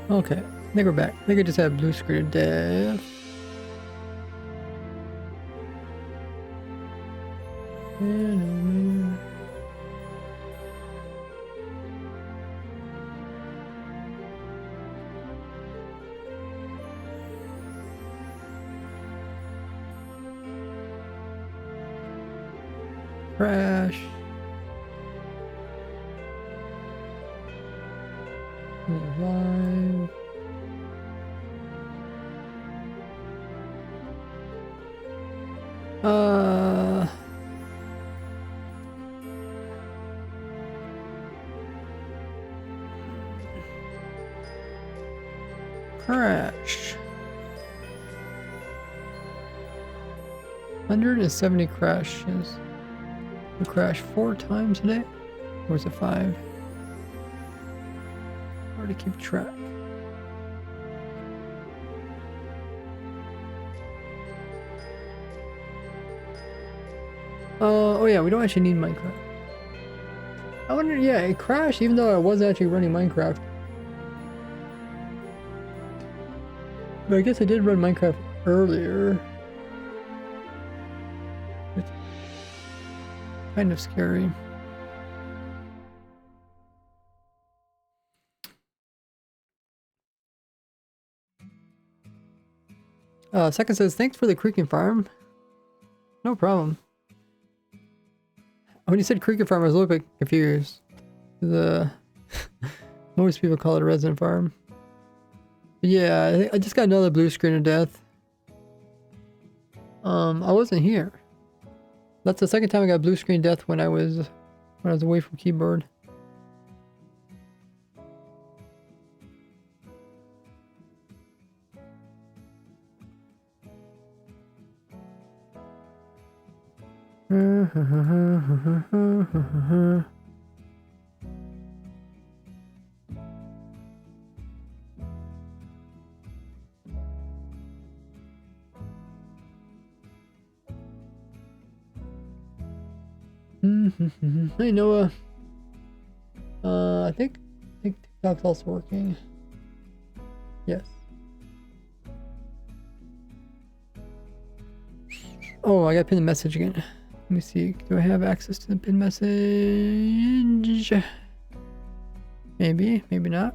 Okay, I think we're back. I think I just had blue screen of death. Crash. Alive. Crash. 170 crashes. We crashed 4 times today? Or was it 5? Hard to keep track. Oh yeah, we don't actually need Minecraft. I wonder, yeah, it crashed even though I wasn't actually running Minecraft. But I guess I did run Minecraft earlier. It's kind of scary. Second says, thanks for the creeking farm. No problem. When you said creeking farm, I was a little bit confused. Most people call it a resident farm. But yeah, I just got another blue screen of death. I wasn't here. That's the second time I got blue screen death when I was away from keyboard. Hey Noah. I think TikTok's also working. Yes. Oh, I got pinned message again. Let me see. Do I have access to the pinned message? Maybe, maybe not.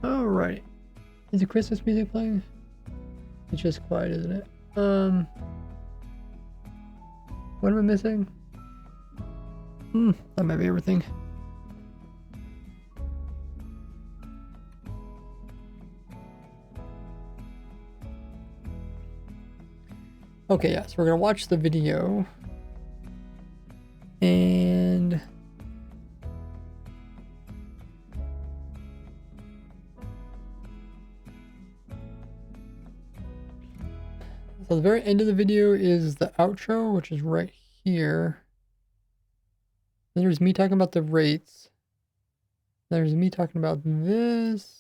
Alright. Is the Christmas music playing? It's just quiet, isn't it? What am I missing? That might be everything. Okay, yeah, so we're gonna watch the video. And so the very end of the video is the outro, which is right here. Then there's me talking about the rates. There's me talking about this.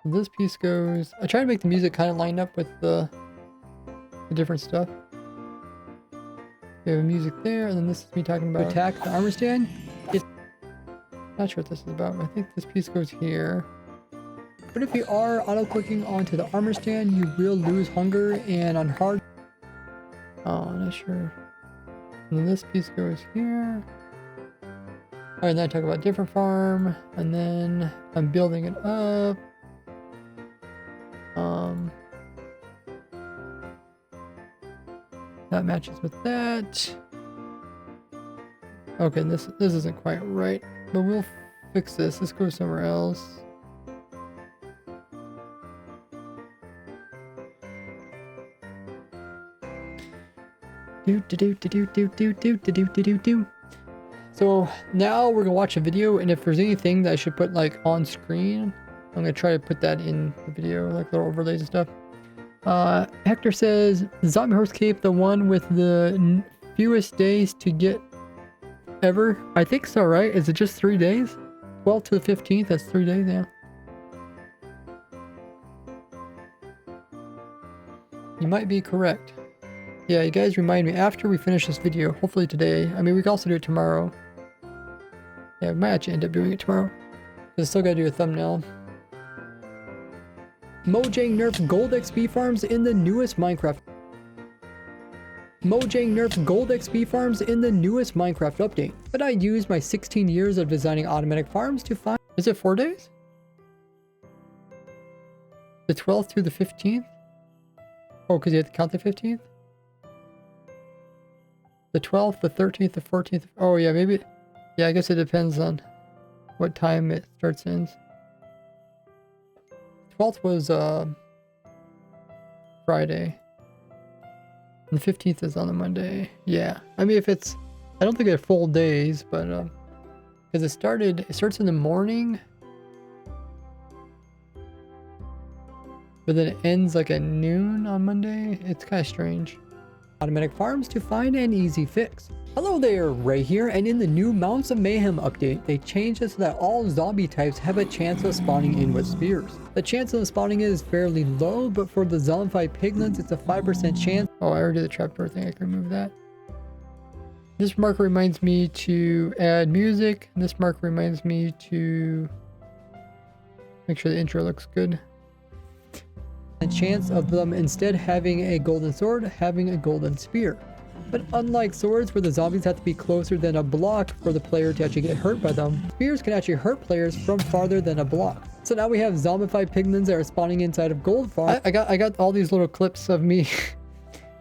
This piece goes. I try to make the music kind of line up with the different stuff. We have music there, and then this is me talking about attack the armor stand. Not sure what this is about, but I think this piece goes here. But if you are auto-clicking onto the armor stand, you will lose hunger, and on hard... Oh, I'm not sure. And then this piece goes here. Alright, then I talk about different farm, and then I'm building it up. That matches with that. Okay, this isn't quite right, but we'll fix this. This goes somewhere else. So now we're gonna watch a video, and if there's anything that I should put like on screen, I'm gonna try to put that in the video, like little overlays and stuff. Hector says, Zombie Horse Cape, the one with the fewest days to get ever? I think so, right? Is it just 3 days? 12th to the 15th, that's 3 days, yeah. You might be correct. Yeah, you guys remind me after we finish this video, hopefully today. I mean, we can also do it tomorrow. Yeah, we might actually end up doing it tomorrow. But I still gotta do a thumbnail. Mojang nerfed gold XP farms in the newest Minecraft. Mojang nerfed gold XP farms in the newest Minecraft update. But I used my 16 years of designing automatic farms to find... Is it 4 days? The 12th through the 15th? Oh, because you have to count the 15th? The 12th, the 13th, the 14th. Oh, yeah, maybe. Yeah, I guess it depends on what time it starts and ends. 12th was Friday. And the 15th is on a Monday. Yeah. I mean, if it's... I don't think they're full days, but... Because it starts in the morning. But then it ends like at noon on Monday. It's kind of strange. Automatic farms to find an easy fix. Hello there, Ray here, and in the new Mounts of Mayhem update, they changed it so that all zombie types have a chance of spawning in with spears. The chance of spawning in is fairly low, but for the zombified piglins, it's a 5% chance. Oh, I already did the trapdoor thing, I can remove that. This marker reminds me to add music. This marker reminds me to make sure the intro looks good. A chance of them instead having a golden sword, having a golden spear. But unlike swords where the zombies have to be closer than a block for the player to actually get hurt by them, spears can actually hurt players from farther than a block. So now we have zombified piglins that are spawning inside of gold farms. I got all these little clips of me.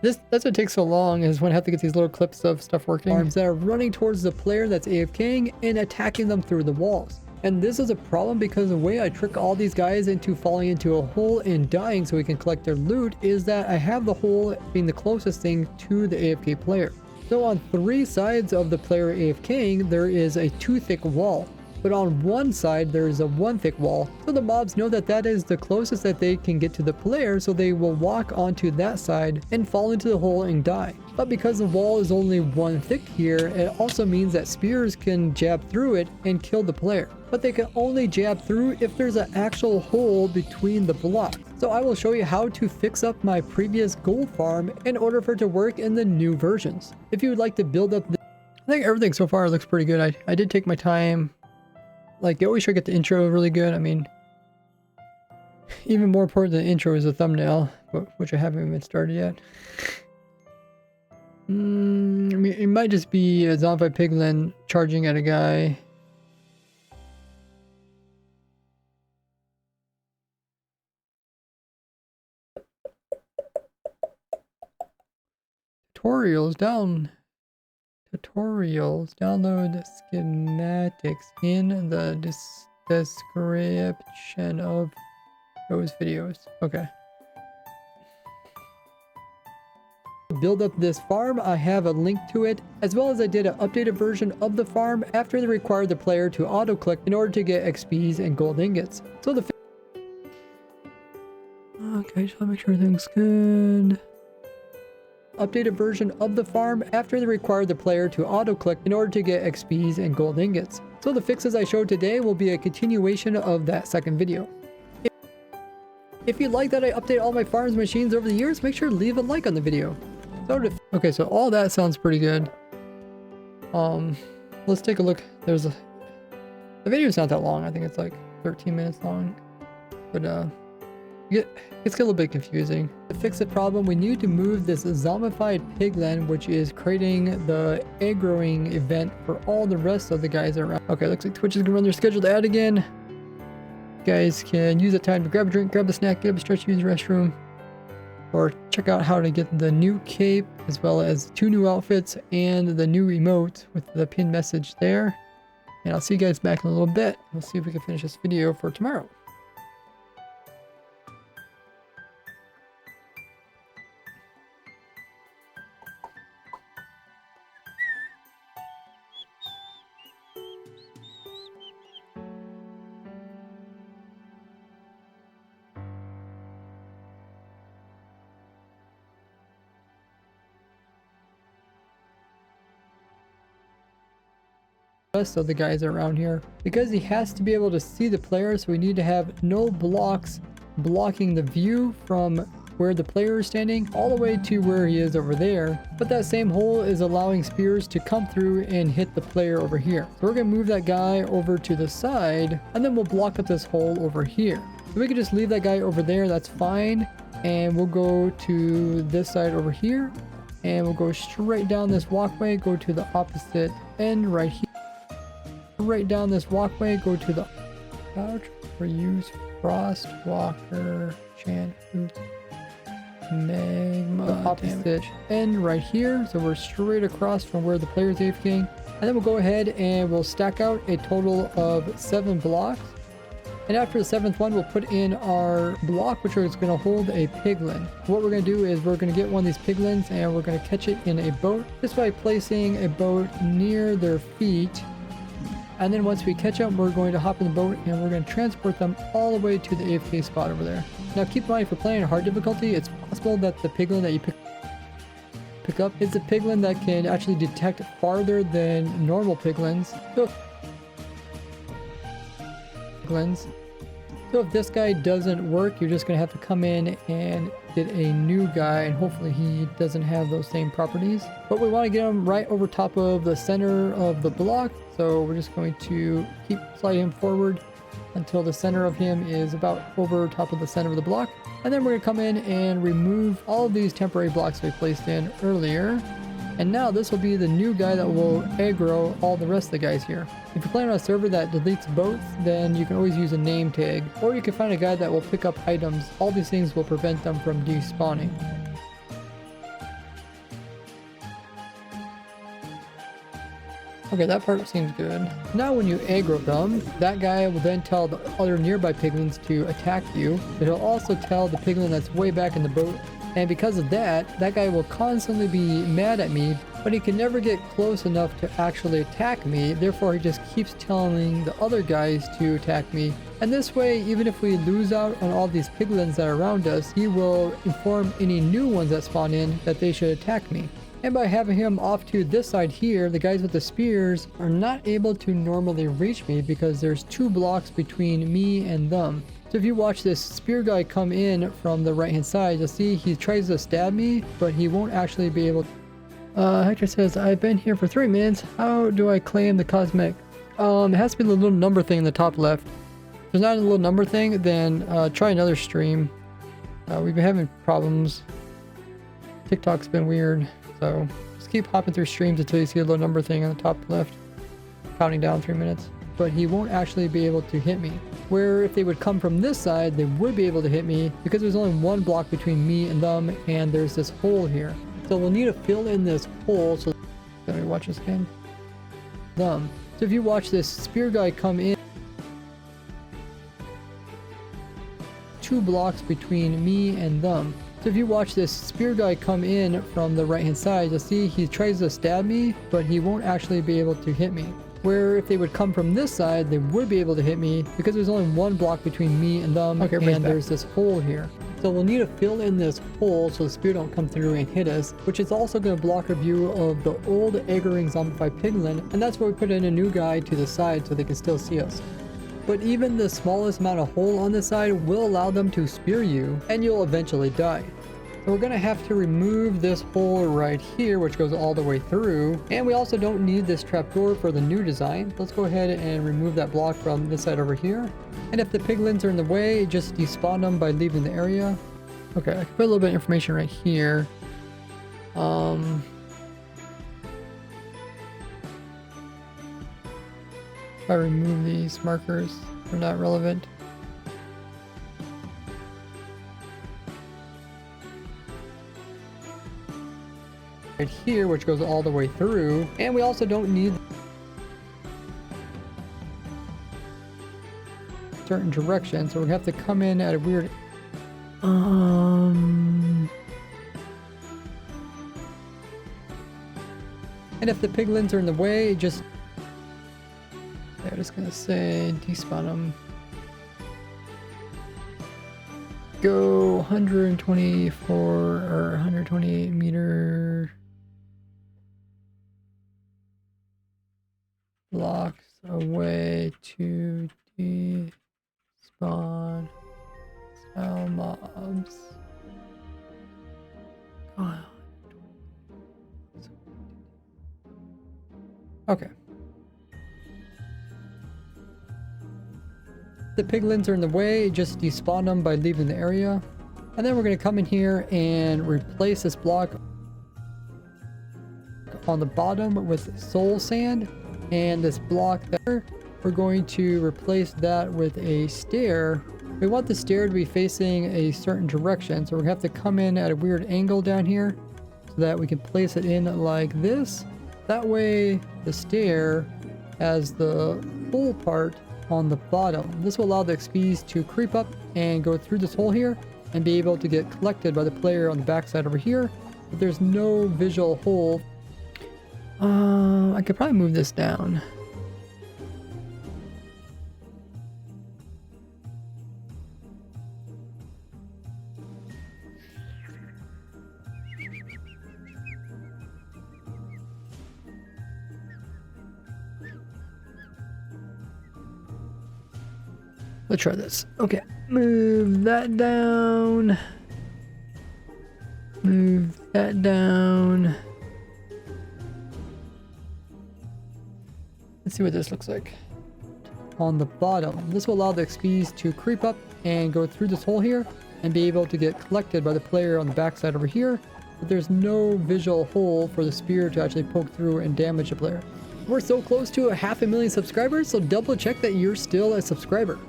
That's what takes so long, is when I have to get these little clips of stuff working. Farms that are running towards the player that's AFKing and attacking them through the walls. And this is a problem because the way I trick all these guys into falling into a hole and dying so we can collect their loot is that I have the hole being the closest thing to the AFK player. So on 3 sides of the player AFKing, there is a 2 thick wall. But on one side, there is a 1 thick wall. So the mobs know that that is the closest that they can get to the player, so they will walk onto that side and fall into the hole and die. But because the wall is only 1 thick here, it also means that spears can jab through it and kill the player. But they can only jab through if there's an actual hole between the blocks. So I will show you how to fix up my previous gold farm in order for it to work in the new versions. If you would like to build up this, I think everything so far looks pretty good. I did take my time. Like, they always try to get the intro really good. I mean, even more important than the intro is the thumbnail, which I haven't even started yet. I mean, it might just be a zombified piglin charging at a guy. Download schematics in the description of those videos. Okay. Build up this farm, I have a link to it, as well as I did an updated version of the farm after they required the player to auto-click in order to get XPs and gold ingots. So the... Okay, just want to make sure everything's good. Updated version of the farm after they required the player to auto-click in order to get XPs and gold ingots. So the fixes I showed today will be a continuation of that second video. If you like that I update all my farms machines over the years, make sure to leave a like on the video. Okay, so all that sounds pretty good. Let's take a look. The video's not that long. I think it's like 13 minutes long. But it's a little bit confusing. To fix the problem, we need to move this zombified piglin, which is creating the aggroing event for all the rest of the guys around. Okay, looks like Twitch is gonna run their scheduled ad again. You guys can use that time to grab a drink, grab a snack, get up a stretch, use the restroom, or check out how to get the new cape, as well as 2 new outfits and the new emote with the pinned message there. And I'll see you guys back in a little bit. We'll see if we can finish this video for tomorrow. rest of the guys around here. Because he has to be able to see the player, so we need to have no blocks blocking the view from where the player is standing all the way to where he is over there. But that same hole is allowing spears to come through and hit the player over here. So we're gonna move that guy over to the side, and then we'll block up this hole over here. So we can just leave that guy over there, that's fine. And we'll go to this side over here, and we'll go straight down this walkway, go to the opposite end right here. Right down this walkway, go to the couch for use frost walker chant fruits magma, the opposite end right here. So we're straight across from where the player's AFKing, and then we'll go ahead and we'll stack out a total of 7 blocks. And after the 7th one, we'll put in our block, which is going to hold a piglin. What we're going to do is we're going to get one of these piglins and we're going to catch it in a boat just by placing a boat near their feet. And then once we catch them, we're going to hop in the boat and we're going to transport them all the way to the AFK spot over there. Now keep in mind, if you're playing hard difficulty, it's possible that the piglin that you pick up is a piglin that can actually detect farther than normal piglins. So if this guy doesn't work, you're just going to have to come in and get a new guy, and hopefully he doesn't have those same properties. But we want to get him right over top of the center of the block, so we're just going to keep sliding him forward until the center of him is about over top of the center of the block. And then we're going to come in and remove all of these temporary blocks we placed in earlier. And now this will be the new guy that will aggro all the rest of the guys here. If you're playing on a server that deletes both, then you can always use a name tag, or you can find a guy that will pick up items. All these things will prevent them from despawning. Okay, that part seems good. Now when you aggro them, that guy will then tell the other nearby piglins to attack you, but he'll also tell the piglin that's way back in the boat. And because of that, that guy will constantly be mad at me, but he can never get close enough to actually attack me. Therefore, he just keeps telling the other guys to attack me. And this way, even if we lose out on all these piglins that are around us, he will inform any new ones that spawn in that they should attack me. And by having him off to this side here, the guys with the spears are not able to normally reach me because there's 2 blocks between me and them. So if you watch this spear guy come in from the right hand side, you'll see he tries to stab me, but he won't actually be able to. Hector says, I've been here for 3 minutes. How do I claim the cosmetic? It has to be the little number thing in the top left. If there's not a little number thing, then try another stream. We've been having problems. TikTok's been weird. So just keep hopping through streams until you see a little number thing on the top left, counting down 3 minutes. But he won't actually be able to hit me. Where if they would come from this side, they would be able to hit me because there's only 1 block between me and them, and there's this hole here. So we'll need to fill in this hole. So let me watch this again. So if you watch this spear guy come in, 2 blocks between me and them. So if you watch this spear guy come in from the right hand side, you'll see he tries to stab me, but he won't actually be able to hit me. Where if they would come from this side, they would be able to hit me because there's only 1 block between me and them, and there's this hole here. So we'll need to fill in this hole so the spear don't come through and hit us, which is also going to block our view of the old aggroing zombified piglin, and that's where we put in a new guy to the side so they can still see us. But even the smallest amount of hole on this side will allow them to spear you, and you'll eventually die. So we're going to have to remove this hole right here, which goes all the way through. And we also don't need this trapdoor for the new design. Let's go ahead and remove that block from this side over here. And if the piglins are in the way, just despawn them by leaving the area. Okay, I can put a little bit of information right here. If I remove these markers, they're not relevant. Right here, which goes all the way through, and we also don't need certain direction, so we have to come in at a weird and if the piglins are in the way, just I'm just gonna say despawn them. Go 124 or 128 meter block a way to despawn style mobs. Okay. The piglins are in the way, just despawn them by leaving the area. And then we're going to come in here and replace this block on the bottom with soul sand. And this block there, we're going to replace that with a stair. We want the stair to be facing a certain direction, so we're going to have to come in at a weird angle down here so that we can place it in like this. That way the stair has the full part on the bottom. This will allow the XPs to creep up and go through this hole here and be able to get collected by the player on the backside over here, but there's no visual hole. I could probably move this down. Let's try this. Okay, move that down. Move that down. Let's see what this looks like. On the bottom. This will allow the XPs to creep up and go through this hole here and be able to get collected by the player on the backside over here, but there's no visual hole for the spear to actually poke through and damage the player. We're so close to 500,000 subscribers, so double check that you're still a subscriber.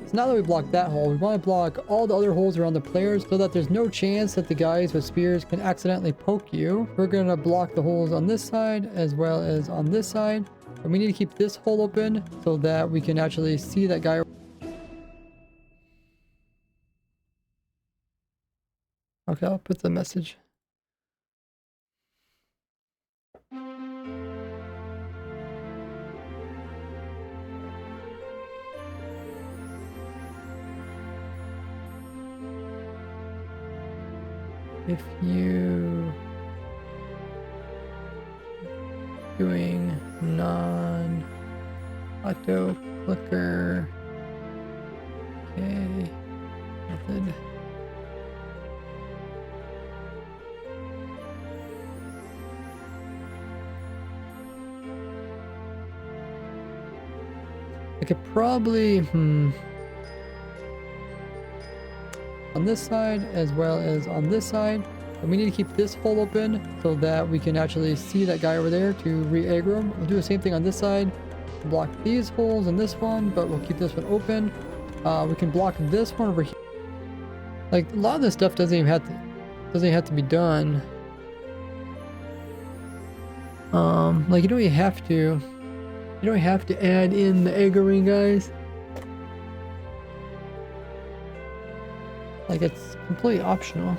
So now that we blocked that hole, we want to block all the other holes around the players so that there's no chance that the guys with spears can accidentally poke you. We're going to block the holes on this side as well as on this side. And we need to keep this hole open so that we can actually see that guy. Okay, I'll put the message. If you doing non-auto clicker, okay, method. I could probably, on this side as well as on this side. And we need to keep this hole open so that we can actually see that guy over there to re-aggro him. We'll do the same thing on this side. Block these holes in this one, but we'll keep this one open. We can block this one over here. Like, a lot of this stuff doesn't even have to be done. Like, you don't even have to add in the aggroing, guys. Like, it's completely optional.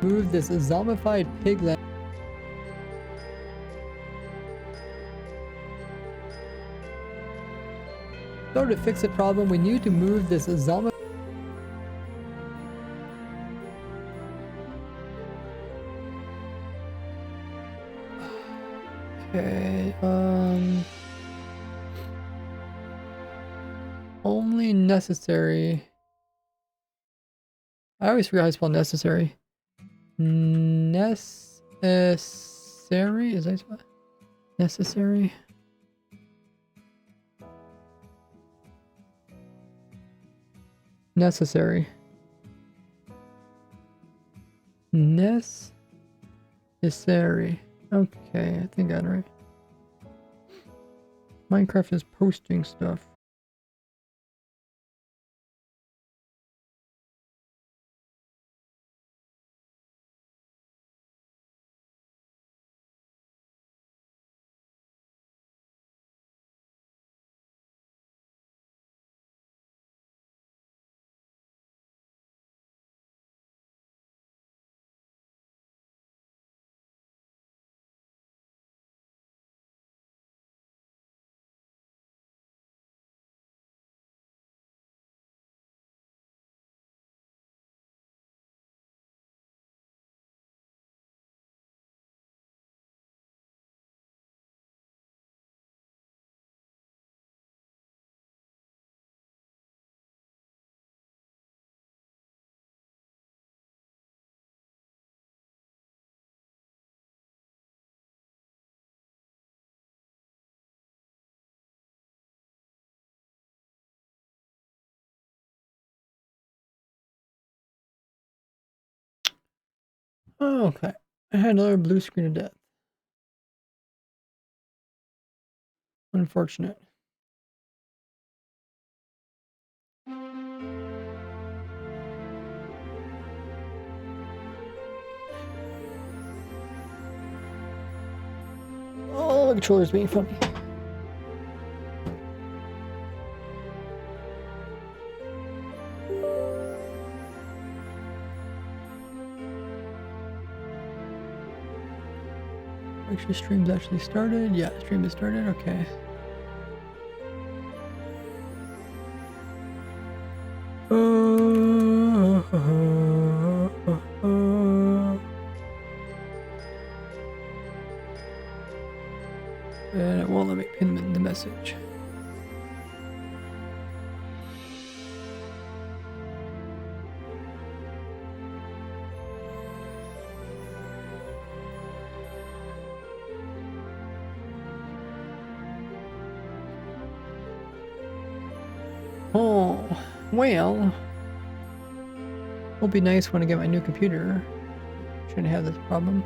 Move this zombified piglet. In order to fix the problem, we need to move this zombie. Okay, only necessary. I always forget how to spell necessary. Necessary? Is that what? Necessary? Necessary. Necessary. Okay, I think I got it right. Minecraft is posting stuff. Oh, okay. I had another blue screen of death. Unfortunate. Oh, the controller's being funny. Make sure stream's actually started. Yeah, stream is started. Okay. And it won't let me pin the message. Oh, well. It'll be nice when I get my new computer. Shouldn't have this problem.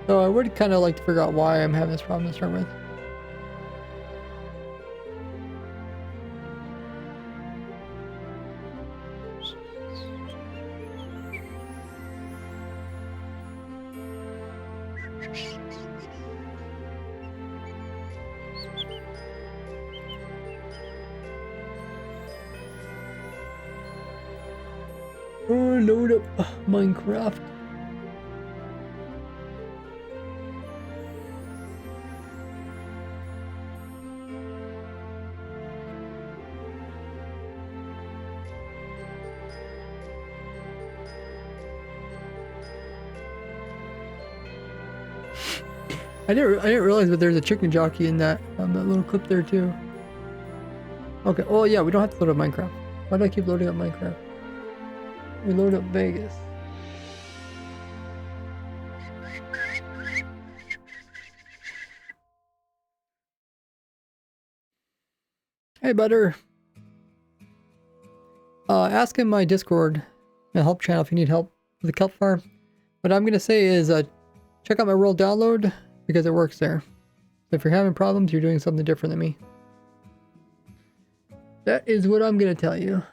So I would kind of like to figure out why I'm having this problem to start with. Oh, load up Minecraft. I didn't realize that there's a chicken jockey in that that little clip there too. Okay. Oh yeah, we don't have to load up Minecraft. Why do I keep loading up Minecraft? We load up Vegas. Hey, Butter. Ask in my Discord, my help channel, if you need help with the kelp farm. What I'm gonna say is, check out my world download because it works there. So if you're having problems, you're doing something different than me. That is what I'm gonna tell you.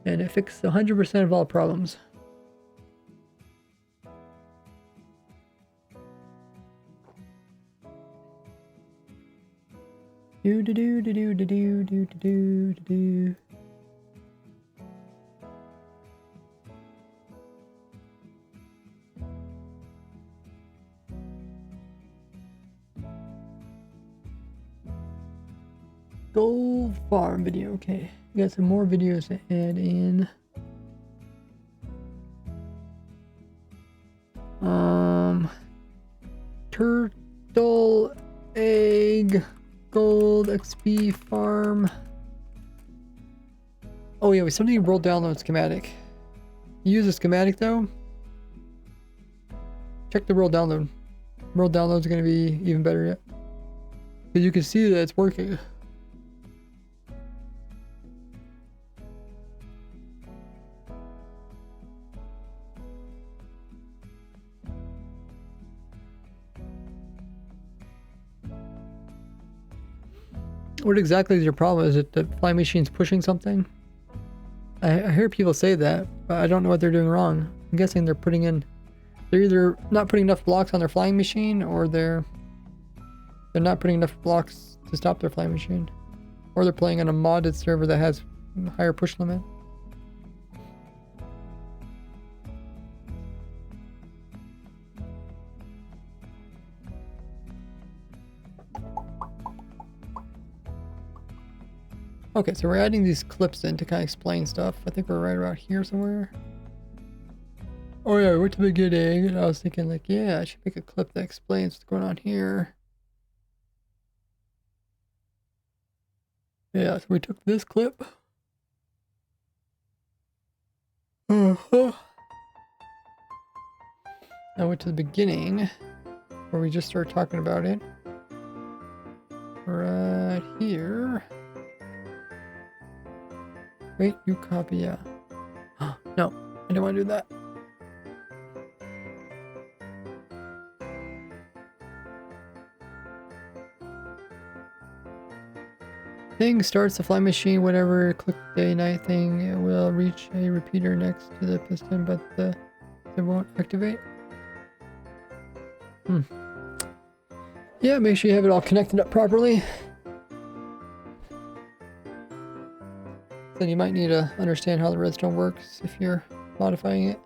And it fixed 100% of all problems. Do do do do do do do do do do. Gold farm video. Okay, we got some more videos to add in. Turtle egg gold XP farm. Oh yeah, we something rolled download schematic. You use a schematic though. Check the world download. World download is gonna be even better yet, because you can see that it's working. What exactly is your problem? Is it the flying machine's pushing something? I hear people say that, but I don't know what they're doing wrong. I'm guessing they're either not putting enough blocks on their flying machine, or they're not putting enough blocks to stop their flying machine. Or they're playing on a modded server that has a higher push limit. Okay, so we're adding these clips in to kind of explain stuff. I think we're right around here somewhere. Oh yeah, we went to the beginning, and I was thinking like, yeah, I should make a clip that explains what's going on here. Yeah, so we took this clip. I went to the beginning, where we just started talking about it. Right here. Wait, you copy, yeah. No, I don't want to do that. Thing starts the flying machine, whatever, click day night thing, it will reach a repeater next to the piston, but it won't activate. Yeah, make sure you have it all connected up properly. Then you might need to understand how the redstone works if you're modifying it.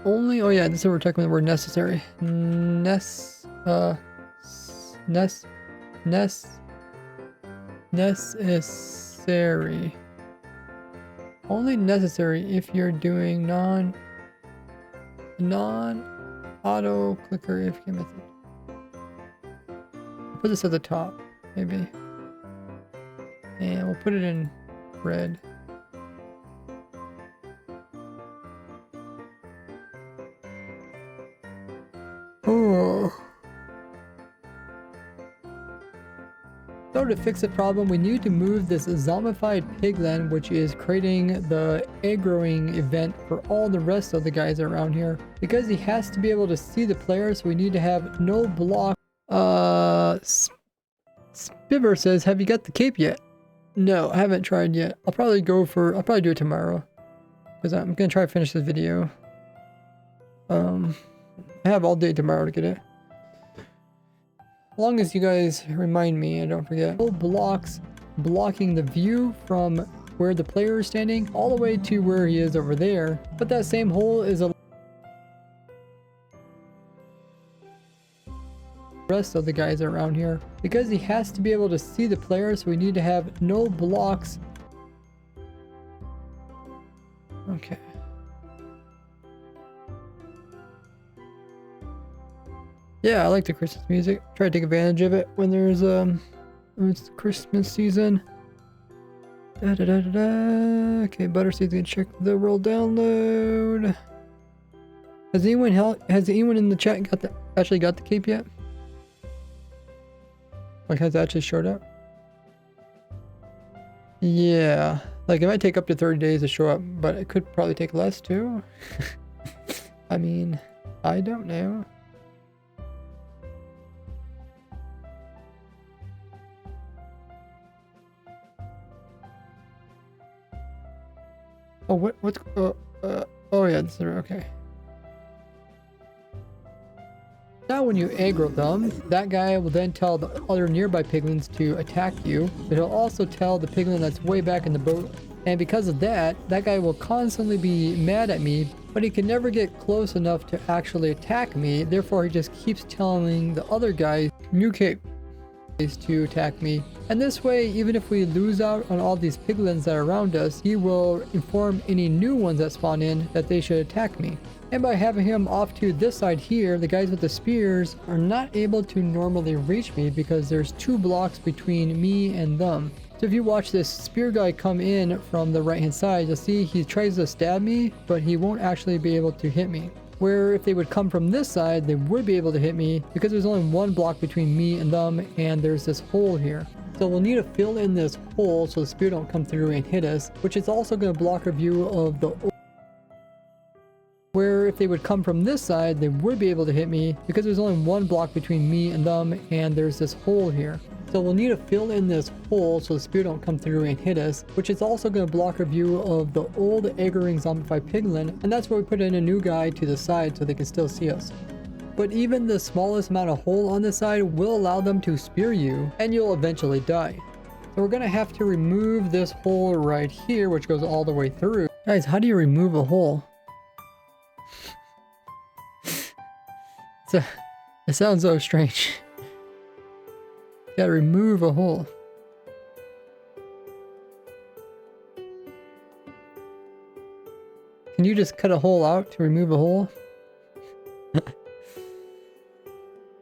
Only, oh yeah, this is what we're talking about the word necessary. Necessary. Only necessary if you're doing non-auto clicker AFK method. Put this at the top, maybe. And we'll put it in red. Oh. So to fix the problem, we need to move this zombified piglin, which is creating the aggroing event for all the rest of the guys around here. Because he has to be able to see the players, we need to have no block. Spiver says, have you got the cape yet? No, I haven't tried yet. I'll probably do it tomorrow. Because I'm going to try to finish this video. I have all day tomorrow to get it. As long as you guys remind me and don't forget. No blocks blocking the view from where the player is standing all the way to where he is over there. But that same hole is a rest of the guys around here. Because he has to be able to see the players, we need to have no blocks. Okay. Yeah, I like the Christmas music. Try to take advantage of it when there's it's Christmas season. Okay, Butterseed's gonna check the world download. Has anyone in the chat actually got the cape yet? Like, has it actually showed up? Yeah, like it might take up to 30 days to show up, but it could probably take less too. I mean, I don't know. Oh, what's, oh yeah, this is, okay. Now when you aggro them, that guy will then tell the other nearby piglins to attack you, but he'll also tell the piglin that's way back in the boat. And because of that, that guy will constantly be mad at me, but he can never get close enough to actually attack me. Therefore, he just keeps telling the other guys, new cape, to attack me. And this way, even if we lose out on all these piglins that are around us, he will inform any new ones that spawn in that they should attack me. And by having him off to this side here, the guys with the spears are not able to normally reach me because there's 2 blocks between me and them. So if you watch this spear guy come in from the right hand side, you'll see he tries to stab me, but he won't actually be able to hit me. Where if they would come from this side, they would be able to hit me because there's only 1 block between me and them, and there's this hole here. So we'll need to fill in this hole so the spear don't come through and hit us, which is also going to block our view of the where if they would come from this side, they would be able to hit me because there's only 1 block between me and them, and there's this hole here. So we'll need to fill in this hole so the spear don't come through and hit us, which is also going to block our view of the old aggroing zombified piglin, and that's where we put in a new guy to the side so they can still see us. But even the smallest amount of hole on this side will allow them to spear you, and you'll eventually die. So we're going to have to remove this hole right here, which goes all the way through. Guys, how do you remove a hole? It sounds so strange. Gotta remove a hole. Can you just cut a hole out to remove a hole?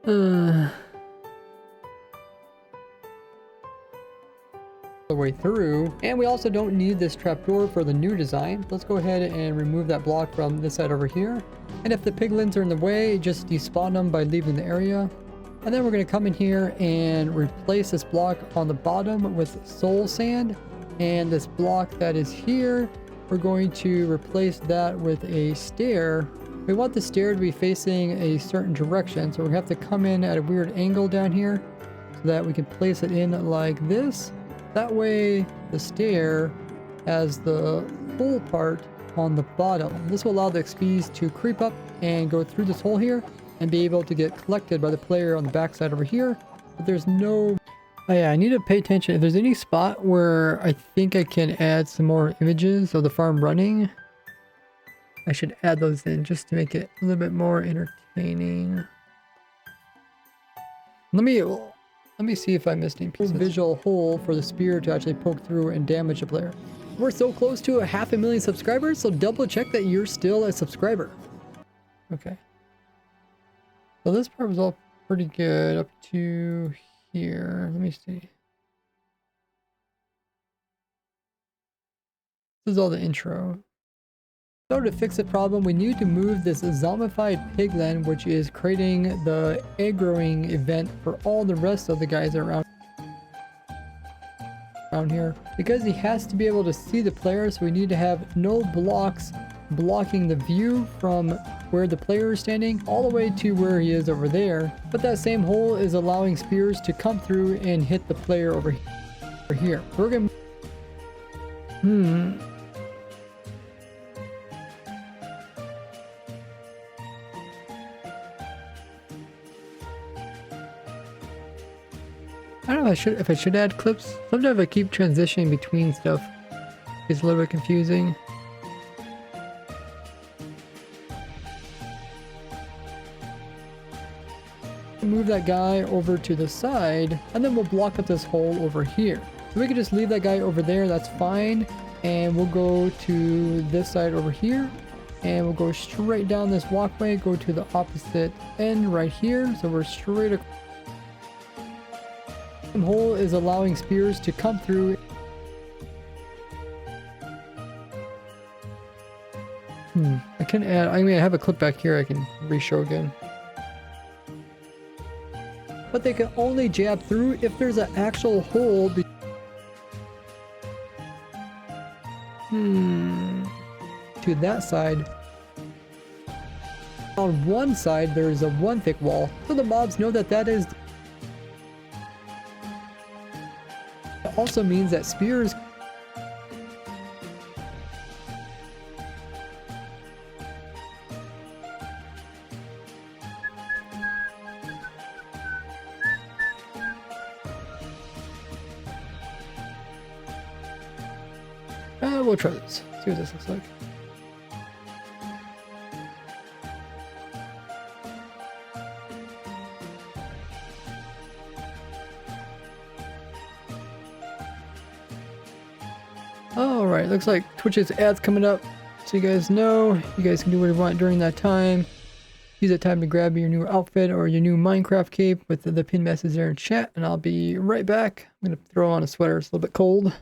The way through, and we also don't need this trapdoor for the new design. Let's go ahead and remove that block from this side over here. And if the piglins are in the way, just despawn them by leaving the area. And then we're going to come in here and replace this block on the bottom with soul sand. And this block that is here, we're going to replace that with a stair We want the stair to be facing a certain direction, so we have to come in at a weird angle down here so that we can place it in like this. That way the stair has the full part on the bottom. This will allow the XPs to creep up and go through this hole here and be able to get collected by the player on the backside over here. But there's no... Oh yeah, I need to pay attention. If there's any spot where I think I can add some more images of the farm running, I should add those in just to make it a little bit more entertaining. Let me see if I missed any pieces. Visual hole for the spear to actually poke through and damage the player. We're so close to 500,000 subscribers, so double check that you're still a subscriber. Okay. So this part was all pretty good up to here. Let me see. This is all the intro. So to fix the problem, we need to move this zombified pigland, which is creating the egg growing event for all the rest of the guys around here. Because he has to be able to see the player, so we need to have no blocks blocking the view from where the player is standing all the way to where he is over there. But that same hole is allowing spears to come through and hit the player over here. We're gonna... I don't know if I should add clips. Sometimes I keep transitioning between stuff. It's a little bit confusing. Move that guy over to the side, and then we'll block up this hole over here. So we can just leave that guy over there, that's fine. And we'll go to this side over here, and we'll go straight down this walkway, go to the opposite end right here. So we're straight across. The hole is allowing spears to come through. I can add, I mean, I have a clip back here I can re-show again. But they can only jab through if there's an actual hole. To that side. On one side, there is a one thick wall, so the mobs know that that is. It also means that spears. We'll try this. See what this looks like. Alright, looks like Twitch's ads coming up. So you guys know, you guys can do what you want during that time. Use that time to grab your new outfit or your new Minecraft cape with the pinned message there in chat, and I'll be right back. I'm going to throw on a sweater, it's a little bit cold.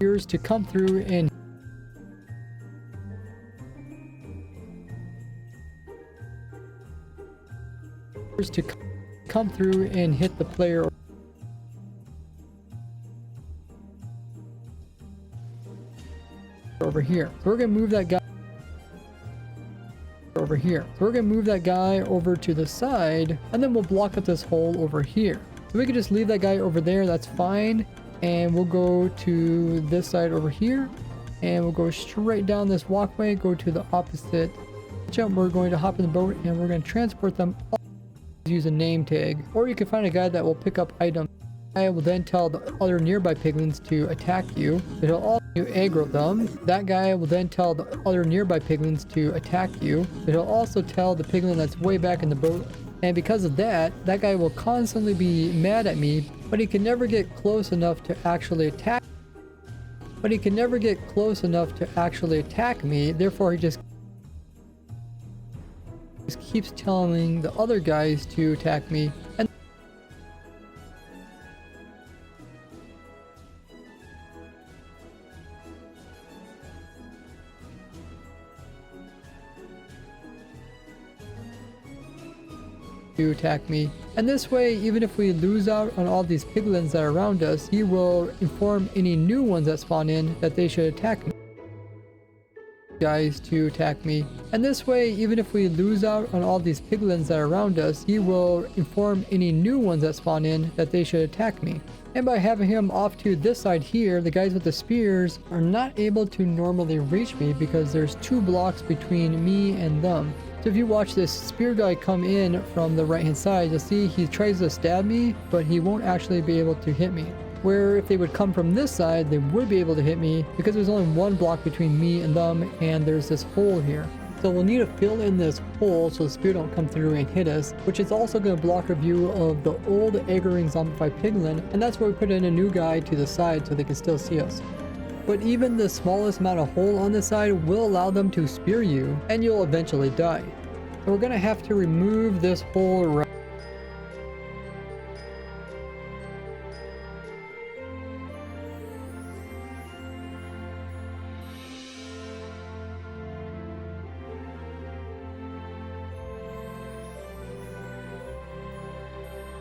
spears to come through and hit the player over here. So we're gonna move that guy over here. So we're gonna move that guy over to the side, and then we'll block up this hole over here. So we can just leave that guy over there, that's fine. And we'll go to this side over here, and we'll go straight down this walkway, go to the opposite jump. We're going to hop in the boat, and we're going to transport them all. Use a name tag, or you can find a guy that will pick up items. I will then tell the other nearby piglins to attack you. It'll also aggro them. That guy will then tell the other nearby piglins to attack you. It'll also tell the piglin that's way back in the boat. And because of that, that guy will constantly be mad at me, but he can never get close enough to actually attack. Me. Therefore, he just keeps telling the other guys to attack me. And to attack me. And this way, even if we lose out on all these piglins that are around us, he will inform any new ones that spawn in that they should attack me. Guys to attack me. And this way, even if we lose out on all these piglins that are around us, he will inform any new ones that spawn in that they should attack me. And by having him off to this side here, the guys with the spears are not able to normally reach me because there's 2 blocks between me and them. So if you watch this spear guy come in from the right hand side, you'll see he tries to stab me, but he won't actually be able to hit me. Where if they would come from this side, they would be able to hit me because there's only 1 block between me and them, and there's this hole here. So we'll need to fill in this hole so the spear don't come through and hit us, which is also going to block our view of the old aggroing zombified piglin, and that's where we put in a new guy to the side so they can still see us. But even the smallest amount of hole on this side will allow them to spear you, and you'll eventually die. So we're going to have to remove this hole around.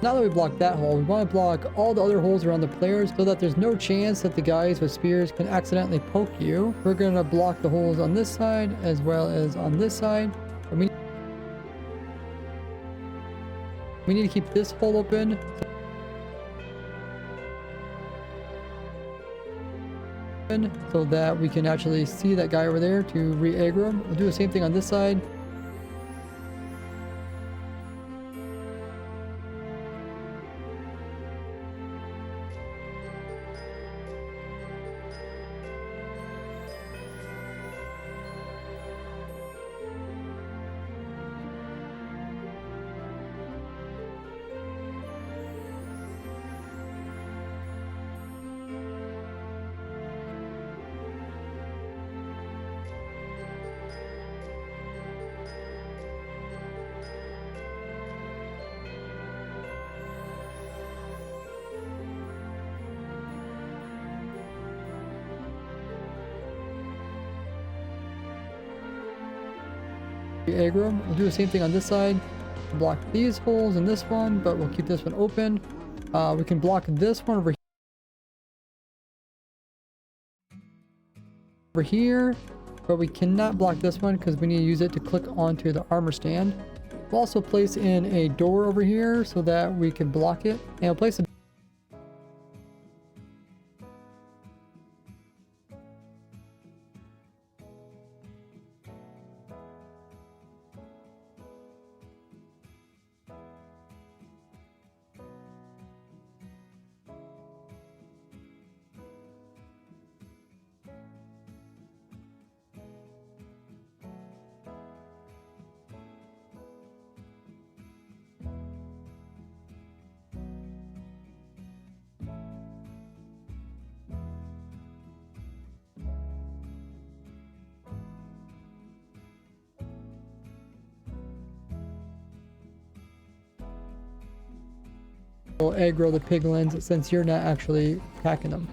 Now that we blocked that hole, we want to block all the other holes around the players so that there's no chance that the guys with spears can accidentally poke you. We're going to block the holes on this side as well as on this side. And we need to keep this hole open. So that we can actually see that guy over there to re-aggro him. We'll do the same thing on this side. Aggro him. We'll do the same thing on this side. Block these holes in this one, but we'll keep this one open. We can block this one over here, but we cannot block this one because we need to use it to click onto the armor stand. We'll also place in a door over here so that we can block it, and we'll place a aggro the piglins since you're not actually attacking them.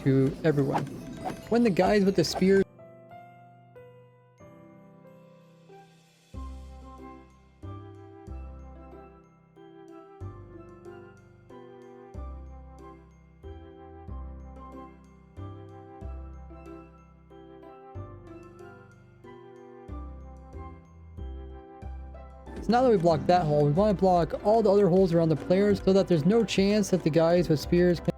to everyone. When the guys with the spears So now that we blocked that hole, we want to block all the other holes around the players so that there's no chance that the guys with spears can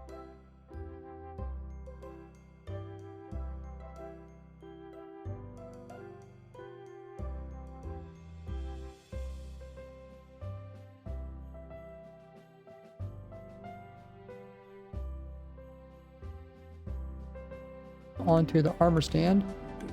onto the armor stand.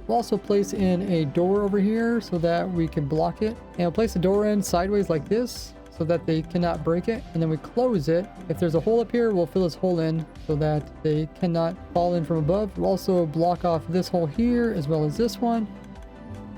We'll also place in a door over here so that we can block it. And we'll place the door in sideways like this so that they cannot break it. And then we close it. If there's a hole up here, we'll fill this hole in so that they cannot fall in from above. We'll also block off this hole here as well as this one.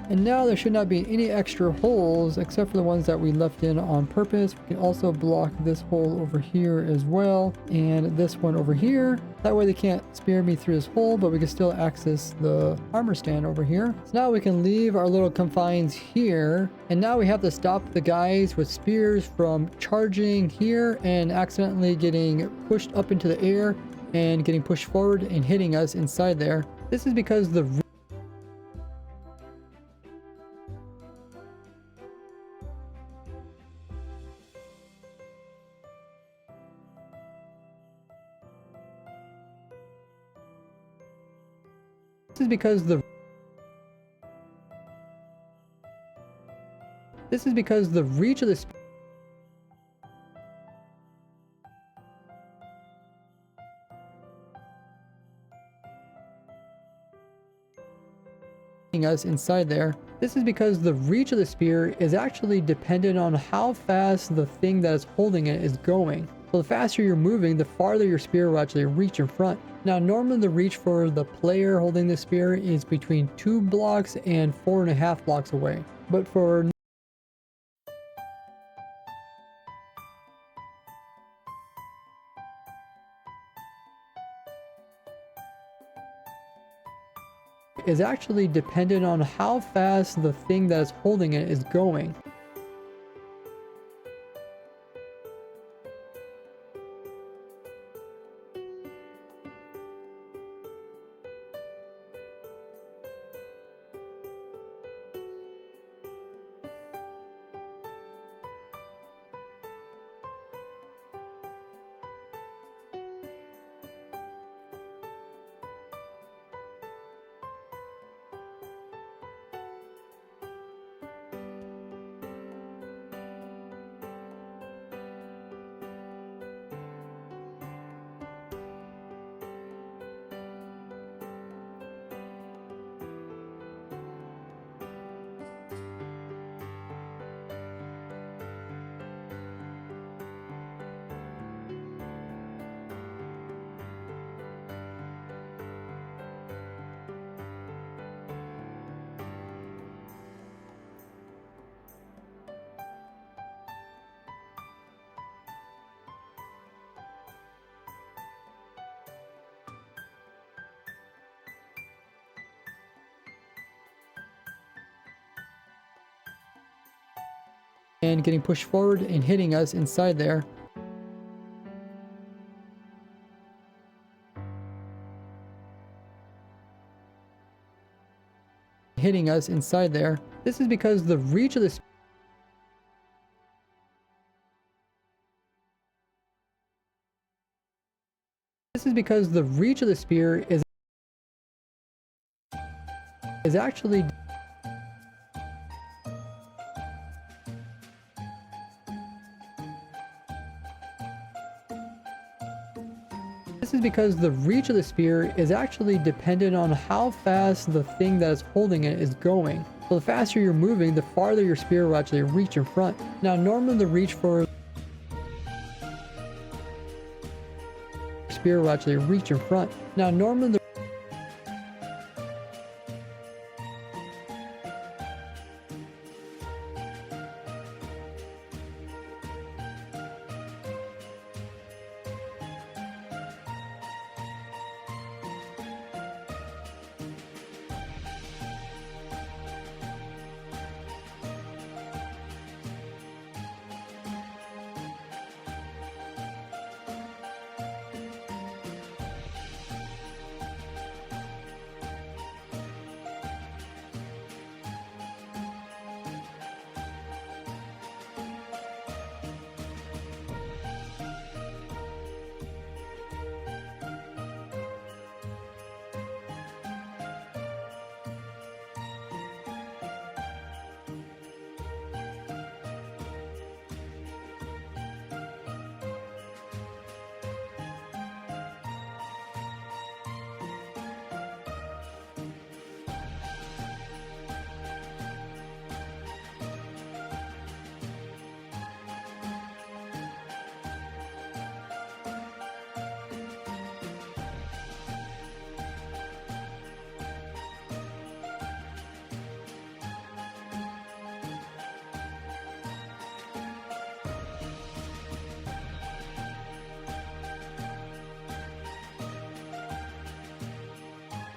And now there should not be any extra holes except for the ones that we left in on purpose. We can also block this hole over here as well, and this one over here. That way they can't spear me through this hole, but we can still access the armor stand over here. So now we can leave our little confines here. And now we have to stop the guys with spears from charging here and accidentally getting pushed up into the air and getting pushed forward and hitting us inside there. This is because the This is because the reach of the us inside there. This is because the reach of the spear is actually dependent on how fast the thing that is holding it is going. So the faster you're moving, the farther your spear will actually reach in front. Now normally the reach for the player holding the spear is between 2 blocks and 4.5 blocks away. But for is actually dependent on how fast the thing that is holding it is going. And getting pushed forward and hitting us inside there. Hitting us inside there. This is because the reach of the spear is actually dependent on how fast the thing that is holding it is going. So the faster you're moving, the farther your spear will actually reach in front. Now normally the reach for spear will actually reach in front. Now normally the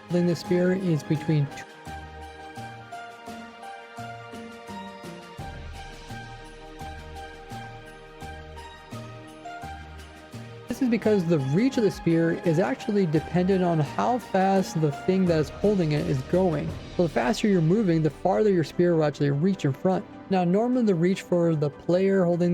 holding the spear is between two. This is because the reach of the spear is actually dependent on how fast the thing that is holding it is going. So the faster you're moving, the farther your spear will actually reach in front. Now normally the reach for the player holding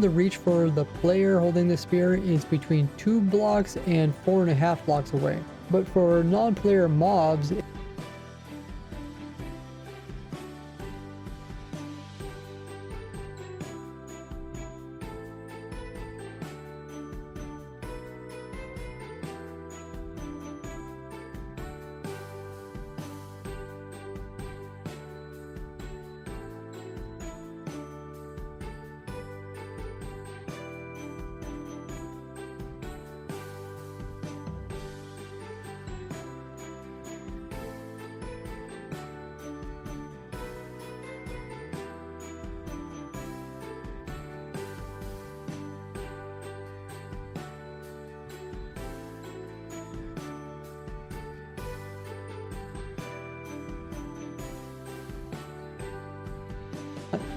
the reach for the player holding the spear is between 2 blocks and 4.5 blocks away. But for non-player mobs,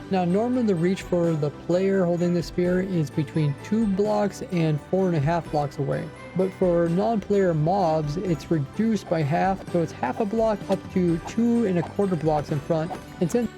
now normally the reach for the player holding the spear is between 2 blocks and 4.5 blocks away. But for non-player mobs, it's reduced by half, so it's half a block up to 2.25 blocks in front. And since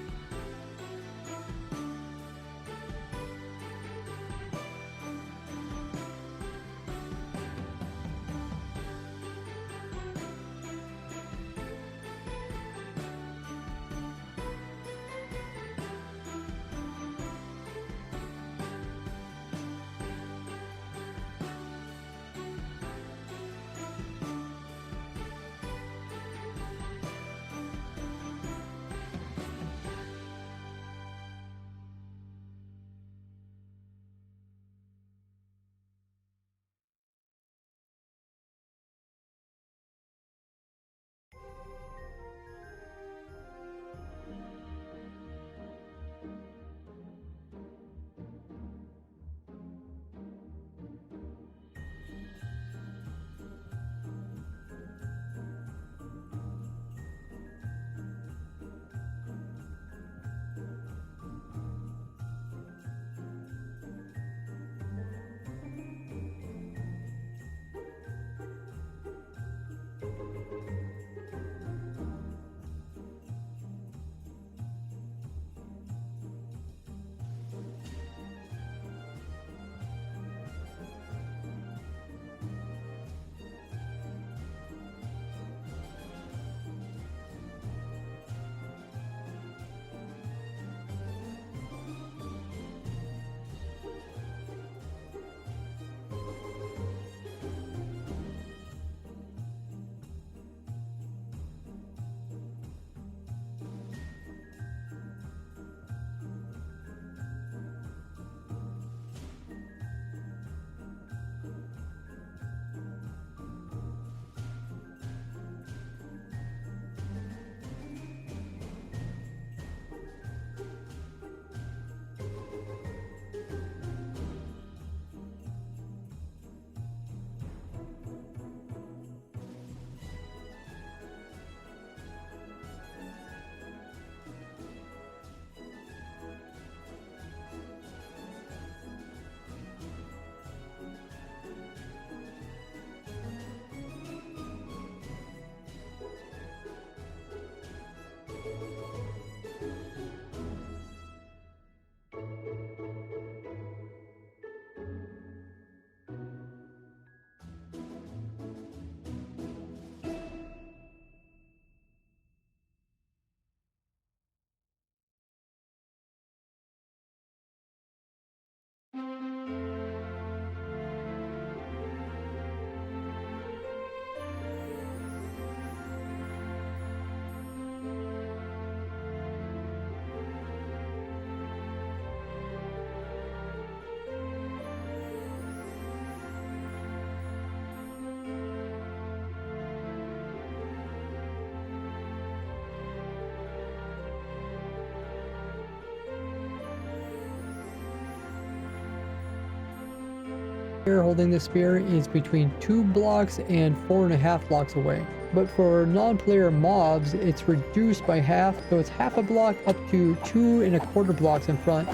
holding this spear is between 2 blocks and 4.5 blocks away. But for non-player mobs, it's reduced by half, so it's half a block up to 2.25 blocks in front.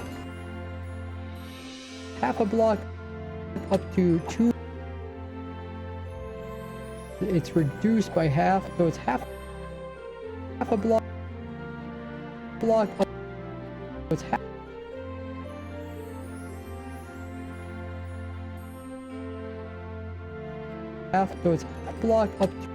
Half a block up to 2. It's reduced by half, so it's half a block up. So it's half, so it's half block up to.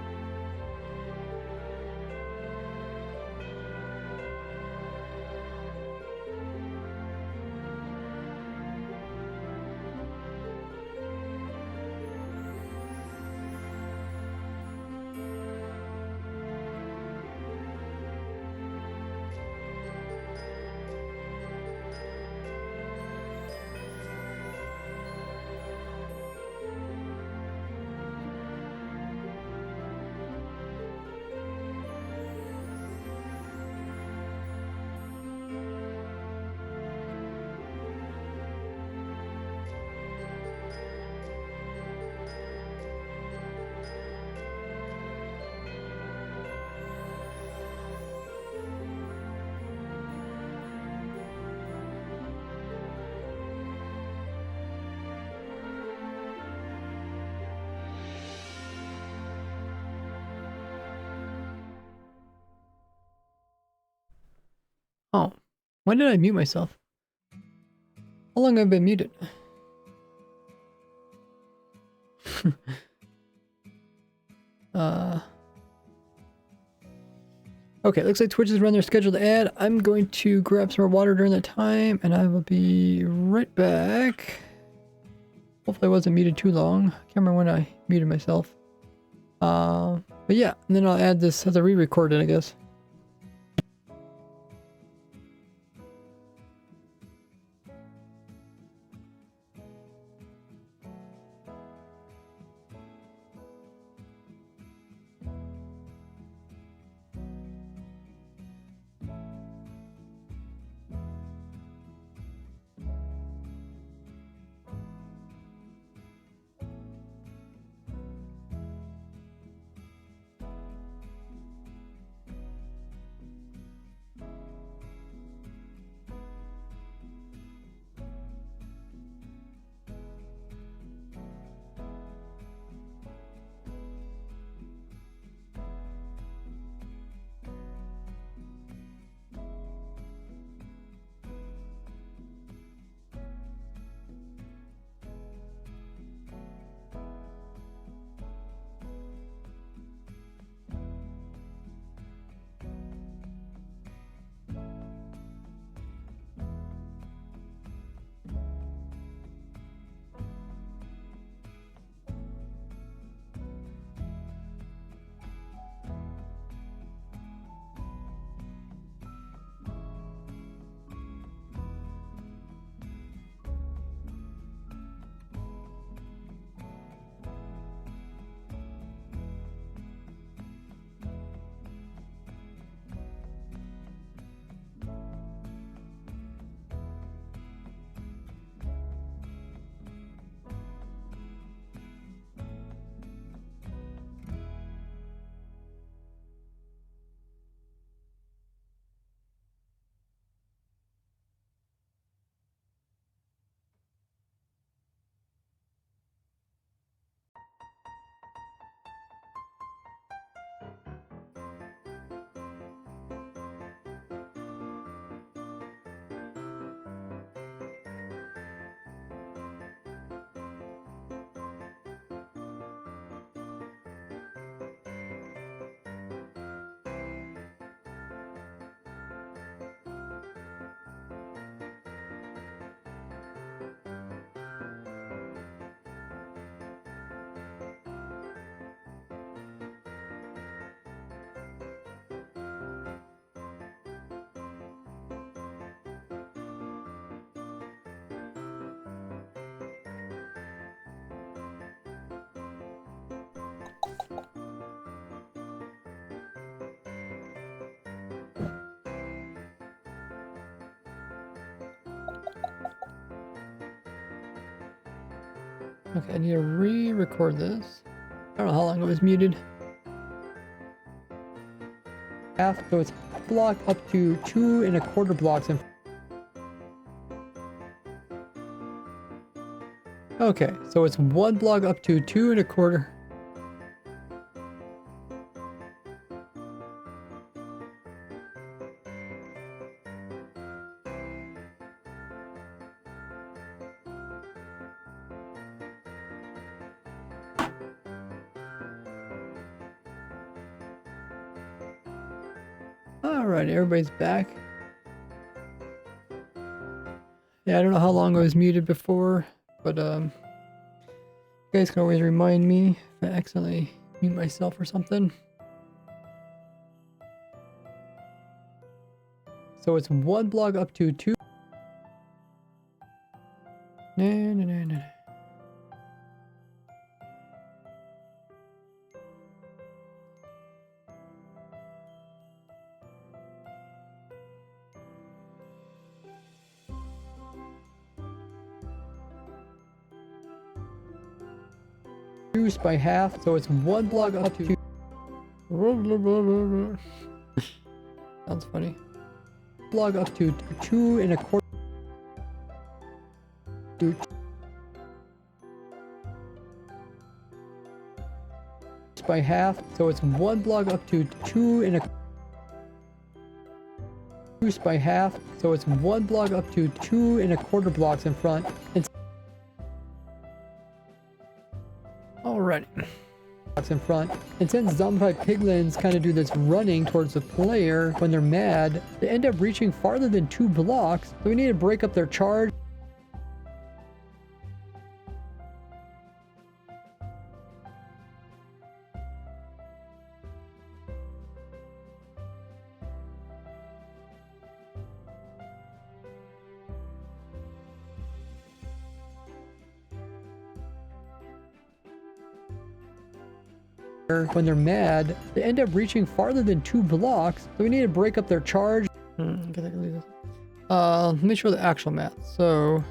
Oh, when did I mute myself? How long have I been muted? Okay, looks like Twitch has run their scheduled ad. I'm going to grab some more water during that time, and I will be right back. Hopefully I wasn't muted too long. Can't remember when I muted myself. But yeah, and then I'll add this as a re-recorded, I guess. Okay, I need to re-record this. I don't know how long it was muted. Half, so it's block up to 2¼ blocks in. Okay, so it's 1 block up to 2¼ Alright, everybody's back. Yeah, I don't know how long I was muted before, but you guys can always remind me if I accidentally mute myself or something. So it's 1 block up to 2. No. Reduced by half, so it's 1 block up to. Sounds funny. Block up to 2¼ by half, so it's 1 block up to 2¼ by half, so it's 1 block up to 2¼ blocks in front. Alrighty. Blocks in front. And since zombified piglins kind of do this running towards the player when they're mad, they end up reaching farther than 2 blocks, so we need to break up their charge. When they're mad, they end up reaching farther than 2 blocks, so we need to break up their charge. I guess I can leave this. Let me show the actual math. So,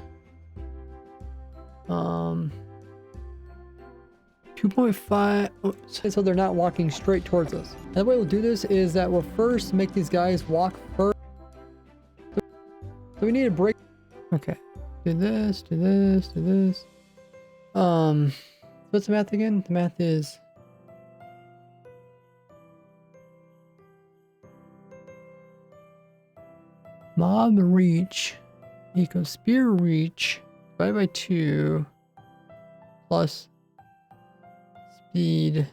2.5. Oops. So they're not walking straight towards us. And the way we'll do this is that we'll first make these guys walk first. So we need to break. Okay. Do this. What's the math again? The math is. Mob reach equals spear reach divided by 2 plus speed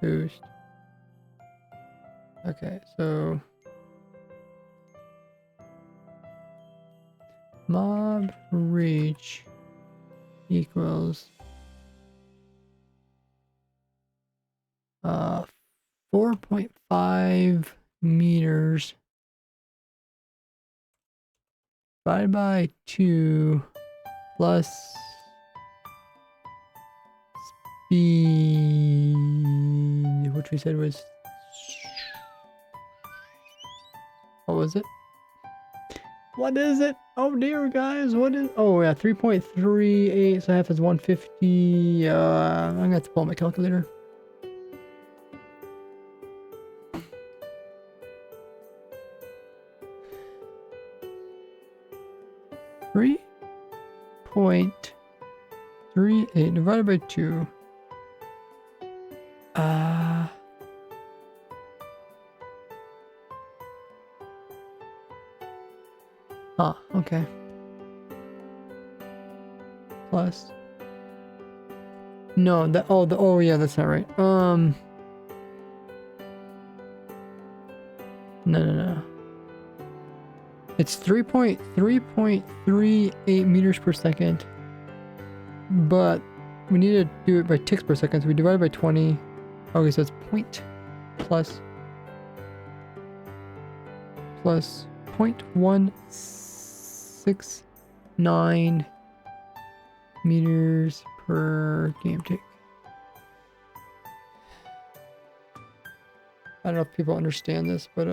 boost. Okay, so mob reach equals 4.5 meters divided by 2 plus speed, which we said was, what was it? What is it? Oh dear, guys, what is, oh yeah, 3.38, so half is 150, I'm gonna have to pull out my calculator. Three 0.38 divided by 2. Okay. Plus. No, that, oh yeah, that's not right. No. It's 3.38 meters per second. But we need to do it by ticks per second, so we divide it by 20. Okay, so it's point plus 0.169 meters per game tick. I don't know if people understand this, but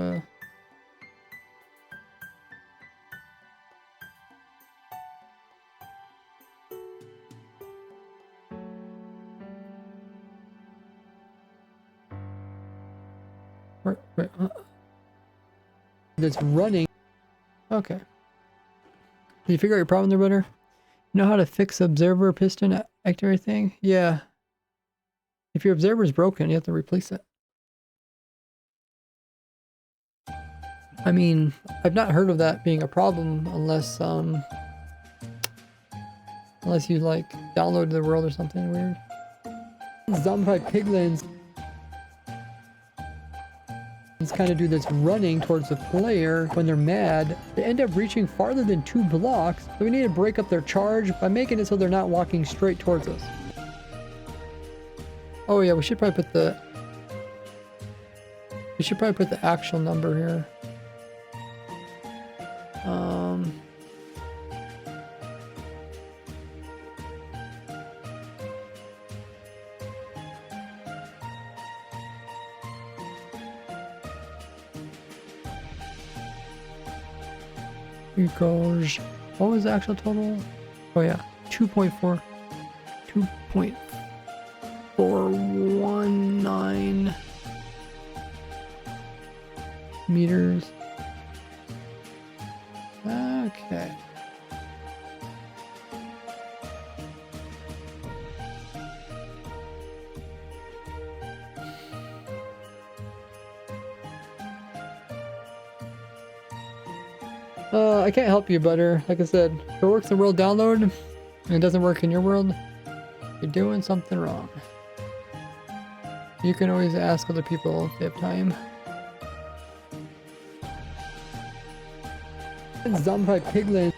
Wait, that's running. Okay. Did you figure out your problem there, butter? You know how to fix observer piston activity thing? Yeah. If your observer is broken, you have to replace it. I mean, I've not heard of that being a problem unless you like downloaded the world or something weird. Zombified piglins kind of do this running towards the player when they're mad. They end up reaching farther than 2 blocks, so we need to break up their charge by making it so they're not walking straight towards us. Oh yeah, we should probably put the actual number here. Equals, what was the actual total? Oh yeah, 2.419 meters. Okay. I can't help you, Butter. Like I said, if it works in world download and it doesn't work in your world, you're doing something wrong. You can always ask other people if they have time. Zombified piglins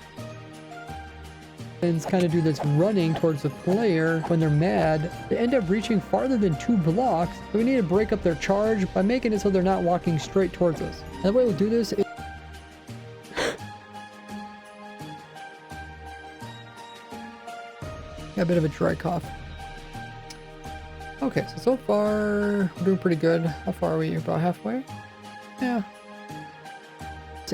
kind of do this running towards the player when they're mad. They end up reaching farther than 2 blocks, so we need to break up their charge by making it so they're not walking straight towards us. And the way we'll do this is got a bit of a dry cough. Okay, so far we're doing pretty good. How far are we? About halfway? Yeah.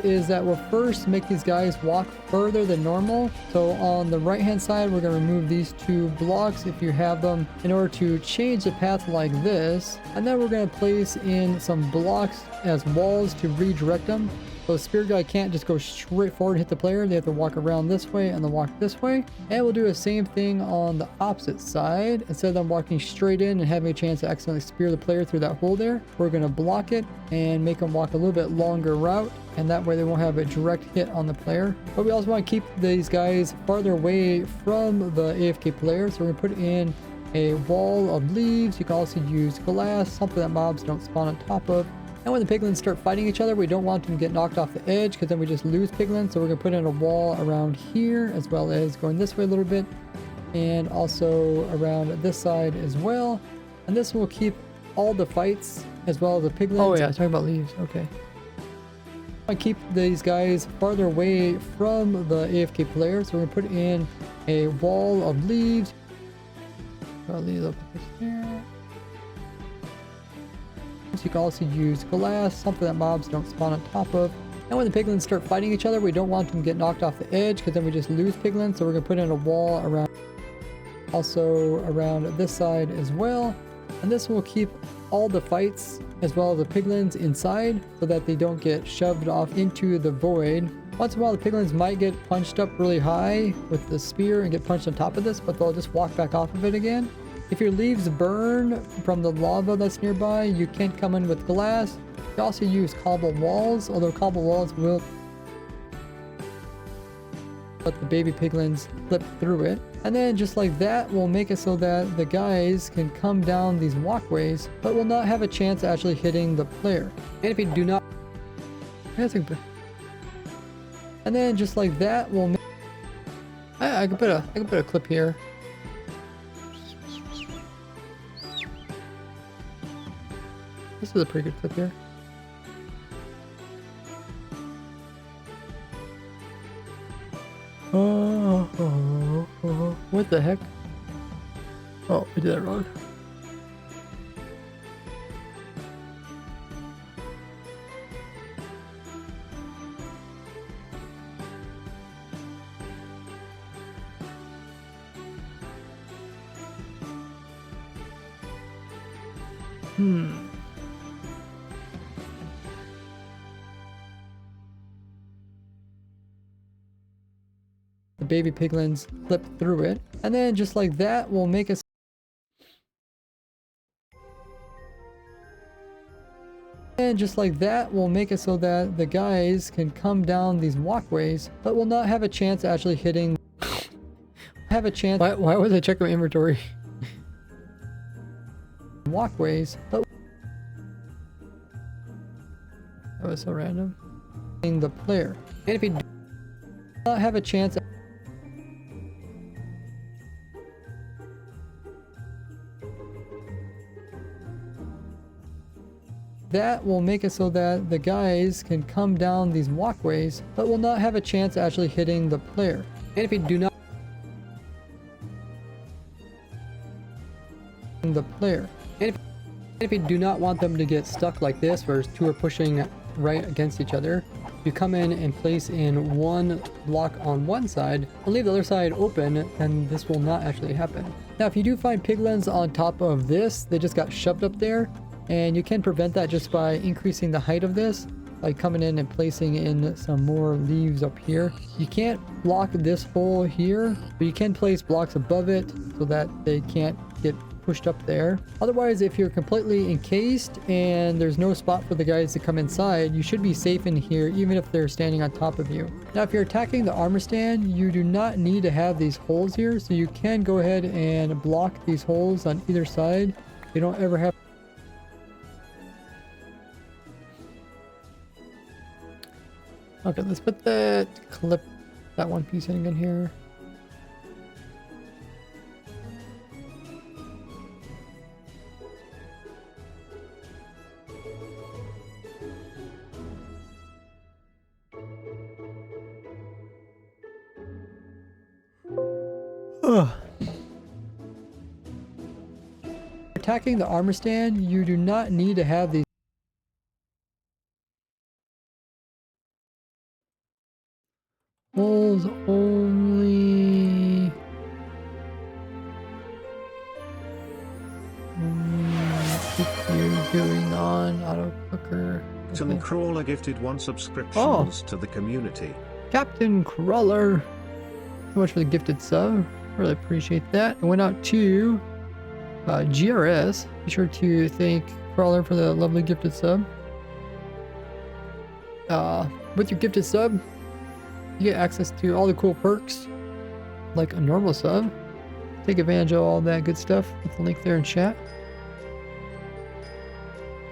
Is that we'll first make these guys walk further than normal. So on the right hand side, we're going to remove these 2 blocks if you have them in order to change the path like this. And then we're going to place in some blocks as walls to redirect them. So the spear guy can't just go straight forward and hit the player. They have to walk around this way and then walk this way. And we'll do the same thing on the opposite side. Instead of them walking straight in and having a chance to accidentally spear the player through that hole there, we're going to block it and make them walk a little bit longer route. And that way they won't have a direct hit on the player. But we also want to keep these guys farther away from the AFK player. So we're going to put in a wall of leaves. You can also use glass, something that mobs don't spawn on top of. And when the piglins start fighting each other, we don't want them to get knocked off the edge because then we just lose piglins. So we're going to put in a wall around here as well as going this way a little bit. And also around this side as well. And this will keep all the fights as well as the piglins. Oh yeah, talking about leaves. Okay. I keep these guys farther away from the AFK player. So we're going to put in a wall of leaves. I'll leave up here. You can also use glass, something that mobs don't spawn on top of. And when the piglins start fighting each other, we don't want them to get knocked off the edge because then we just lose piglins. So we're going to put in a wall around, also around this side as well. And this will keep all the fights as well as the piglins inside so that they don't get shoved off into the void. Once in a while, the piglins might get punched up really high with the spear and get punched on top of this, but they'll just walk back off of it again. If your leaves burn from the lava that's nearby, you can't come in with glass. You can also use cobble walls, although cobble walls will let the baby piglins slip through it. And then just like that, we'll make it so that the guys can come down these walkways, but will not have a chance of actually hitting the player. And if you do not... And then just like that, we'll make... I can put a clip here. This is a pretty good clip here. What the heck? Oh, I did that wrong. baby piglins slip through it. And then just like that will make us so that the guys can come down these walkways, but will not have a chance actually hitting. Why would I check my inventory? Walkways, but that was so random. The player, and if you do not have a chance. That will make it so that the guys can come down these walkways, but will not have a chance actually hitting the player. And if you do not the player, and if you do not want them to get stuck like this, where two are pushing right against each other, you come in and place in one block on one side and leave the other side open, and this will not actually happen. Now, if you do find piglins on top of this, they just got shoved up there. And you can prevent that just by increasing the height of this, like coming in and placing in some more leaves up here. You can't block this hole here, but you can place blocks above it so that they can't get pushed up there. Otherwise, if you're completely encased and there's no spot for the guys to come inside, you should be safe in here even if they're standing on top of you. Now, if you're attacking the armor stand, you do not need to have these holes here, so you can go ahead and block these holes on either side. You don't ever have. Okay, let's put that clip, that one piece in again here. Attacking the armor stand, you do not need to have these holes only. If you're doing on auto cooker. Captain Crawler gifted 1 subscriptions to the community. Captain Crawler, so much for the gifted sub. Really appreciate that. It went out to GRS. Be sure to thank Crawler for the lovely gifted sub. With your gifted sub, you get access to all the cool perks like a normal sub. Take advantage of all that good stuff with the link there in chat.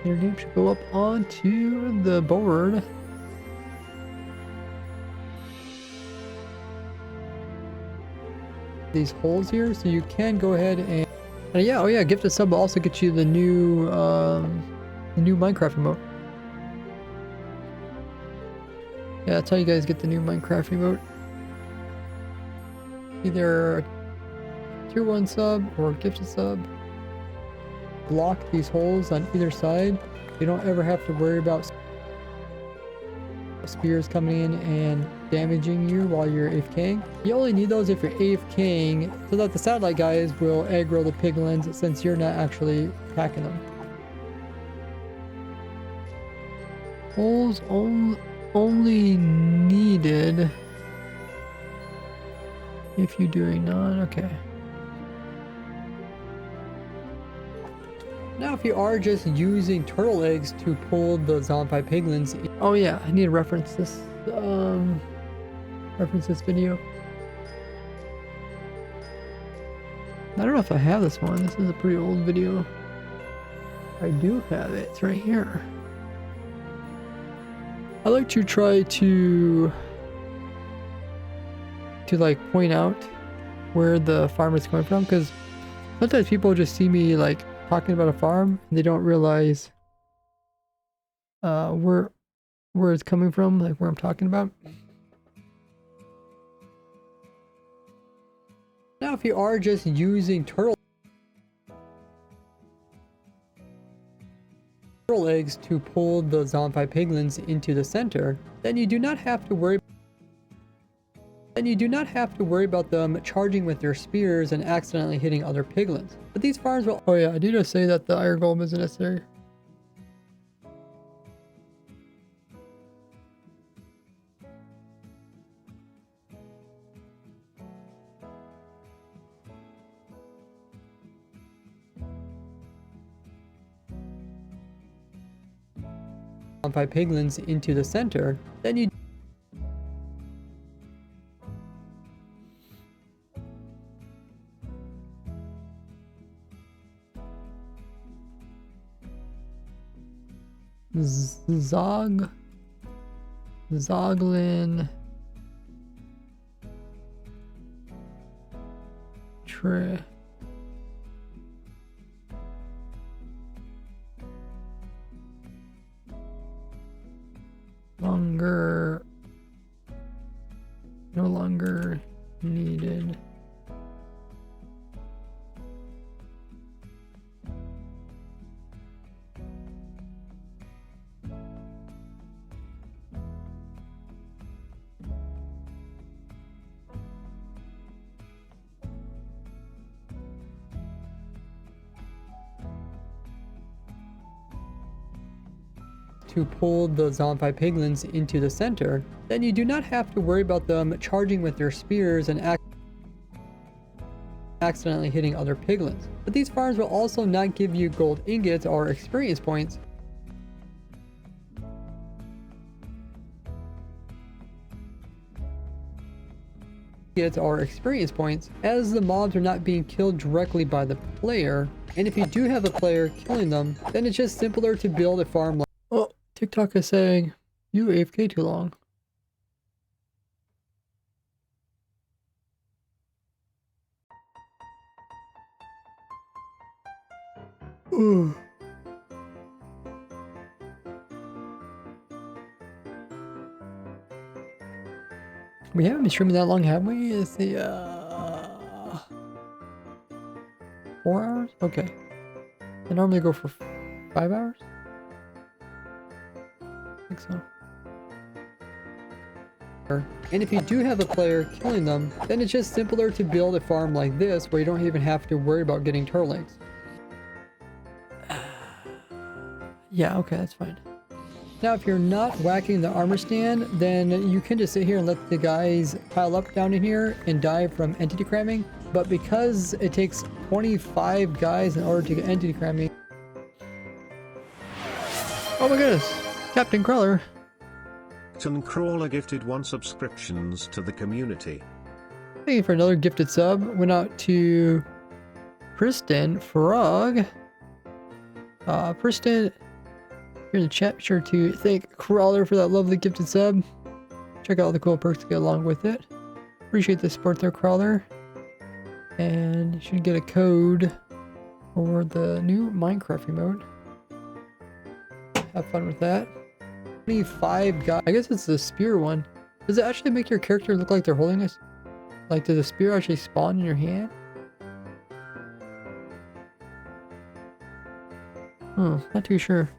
Your name should go up onto the board. These holes here, so you can go ahead and yeah, oh yeah, gifted sub will also get you the new Minecraft emote. Yeah, that's how you guys get the new Minecraft emote. Either tier 1 sub or gifted sub. Block these holes on either side. You don't ever have to worry about spears coming in and damaging you while you're AFKing. You only need those if you're AFKing so that the satellite guys will aggro the piglins since you're not actually attacking them. Holes only needed if you're doing none. Okay. Now, if you are just using turtle eggs to pull the zombie piglins, oh yeah, I need to reference this video. I don't know if I have this one. This is a pretty old video. I do have it. It's right here. I like to try to like point out where the farm is coming from, because sometimes people just see me like talking about a farm and they don't realize where it's coming from, like where I'm talking about. Now, if you are just using turtle eggs to pull the zombie piglins into the center, then you do not have to worry about them charging with their spears and accidentally hitting other piglins. But these farms will... Oh yeah, I do just say that the iron golem isn't necessary. 5 piglins into the center, then you Zoglin no longer needed. To pull the zombie piglins into the center, then you do not have to worry about them charging with their spears and accidentally hitting other piglins. But these farms will also not give you gold ingots or experience points. As the mobs are not being killed directly by the player, and if you do have a player killing them, then it's just simpler to build a farm like. Oh, TikTok is saying you AFK too long. Ooh. We haven't been streaming that long, have we? It's the 4 hours? Okay. I normally go for 5 hours? I think so. And if you do have a player killing them, then it's just simpler to build a farm like this where you don't even have to worry about getting turtles. Yeah, okay, that's fine. Now, if you're not whacking the armor stand, then you can just sit here and let the guys pile up down in here and die from entity cramming. But because it takes 25 guys in order to get entity cramming. Oh my goodness, Captain Crawler. Captain Crawler gifted 1 subscriptions to the community. Thank you for another gifted sub. Went out to Kristen Frog. Kristen. Here in the chat, be sure to thank Crawler for that lovely gifted sub. Check out all the cool perks to get along with it. Appreciate the support there, Crawler. And you should get a code for the new Minecraft emote. Have fun with that. 25 guys. I guess it's the spear one. Does it actually make your character look like they're holding this? Like, does the spear actually spawn in your hand? Not too sure.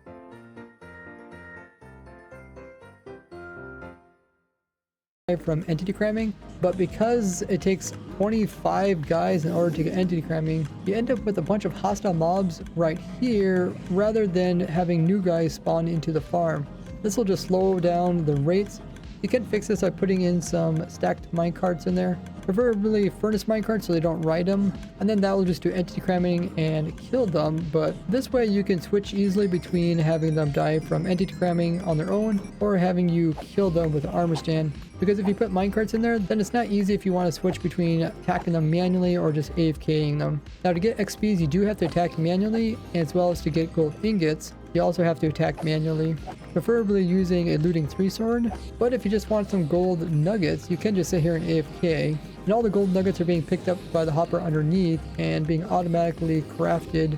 From entity cramming, but because it takes 25 guys in order to get entity cramming, you end up with a bunch of hostile mobs right here rather than having new guys spawn into the farm. This will just slow down the rates. You can fix this by putting in some stacked minecarts in there, preferably furnace minecarts so they don't ride them, and then that will just do entity cramming and kill them. But this way you can switch easily between having them die from entity cramming on their own or having you kill them with an armor stand. Because if you put minecarts in there, then it's not easy if you want to switch between attacking them manually or just AFKing them. Now, to get XPs, you do have to attack manually, as well as to get gold ingots. You also have to attack manually, preferably using a looting 3 sword. But if you just want some gold nuggets, you can just sit here and AFK. And all the gold nuggets are being picked up by the hopper underneath and being automatically crafted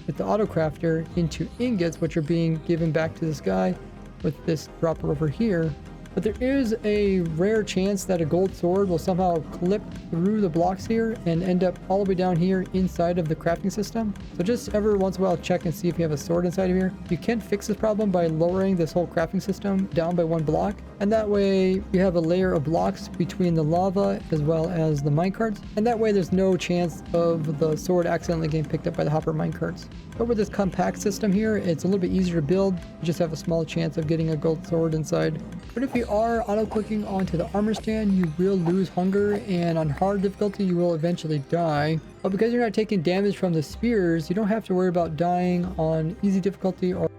with the auto crafter into ingots, which are being given back to this guy with this dropper over here. But there is a rare chance that a gold sword will somehow clip through the blocks here and end up all the way down here inside of the crafting system. So just every once in a while check and see if you have a sword inside of here. You can fix this problem by lowering this whole crafting system down by 1 block. And that way you have a layer of blocks between the lava as well as the minecarts. And that way there's no chance of the sword accidentally getting picked up by the hopper minecarts. But with this compact system here, it's a little bit easier to build. You just have a small chance of getting a gold sword inside. But if you are auto-clicking onto the armor stand, you will lose hunger, and on hard difficulty you will eventually die. But because you're not taking damage from the spears, you don't have to worry about dying on easy difficulty or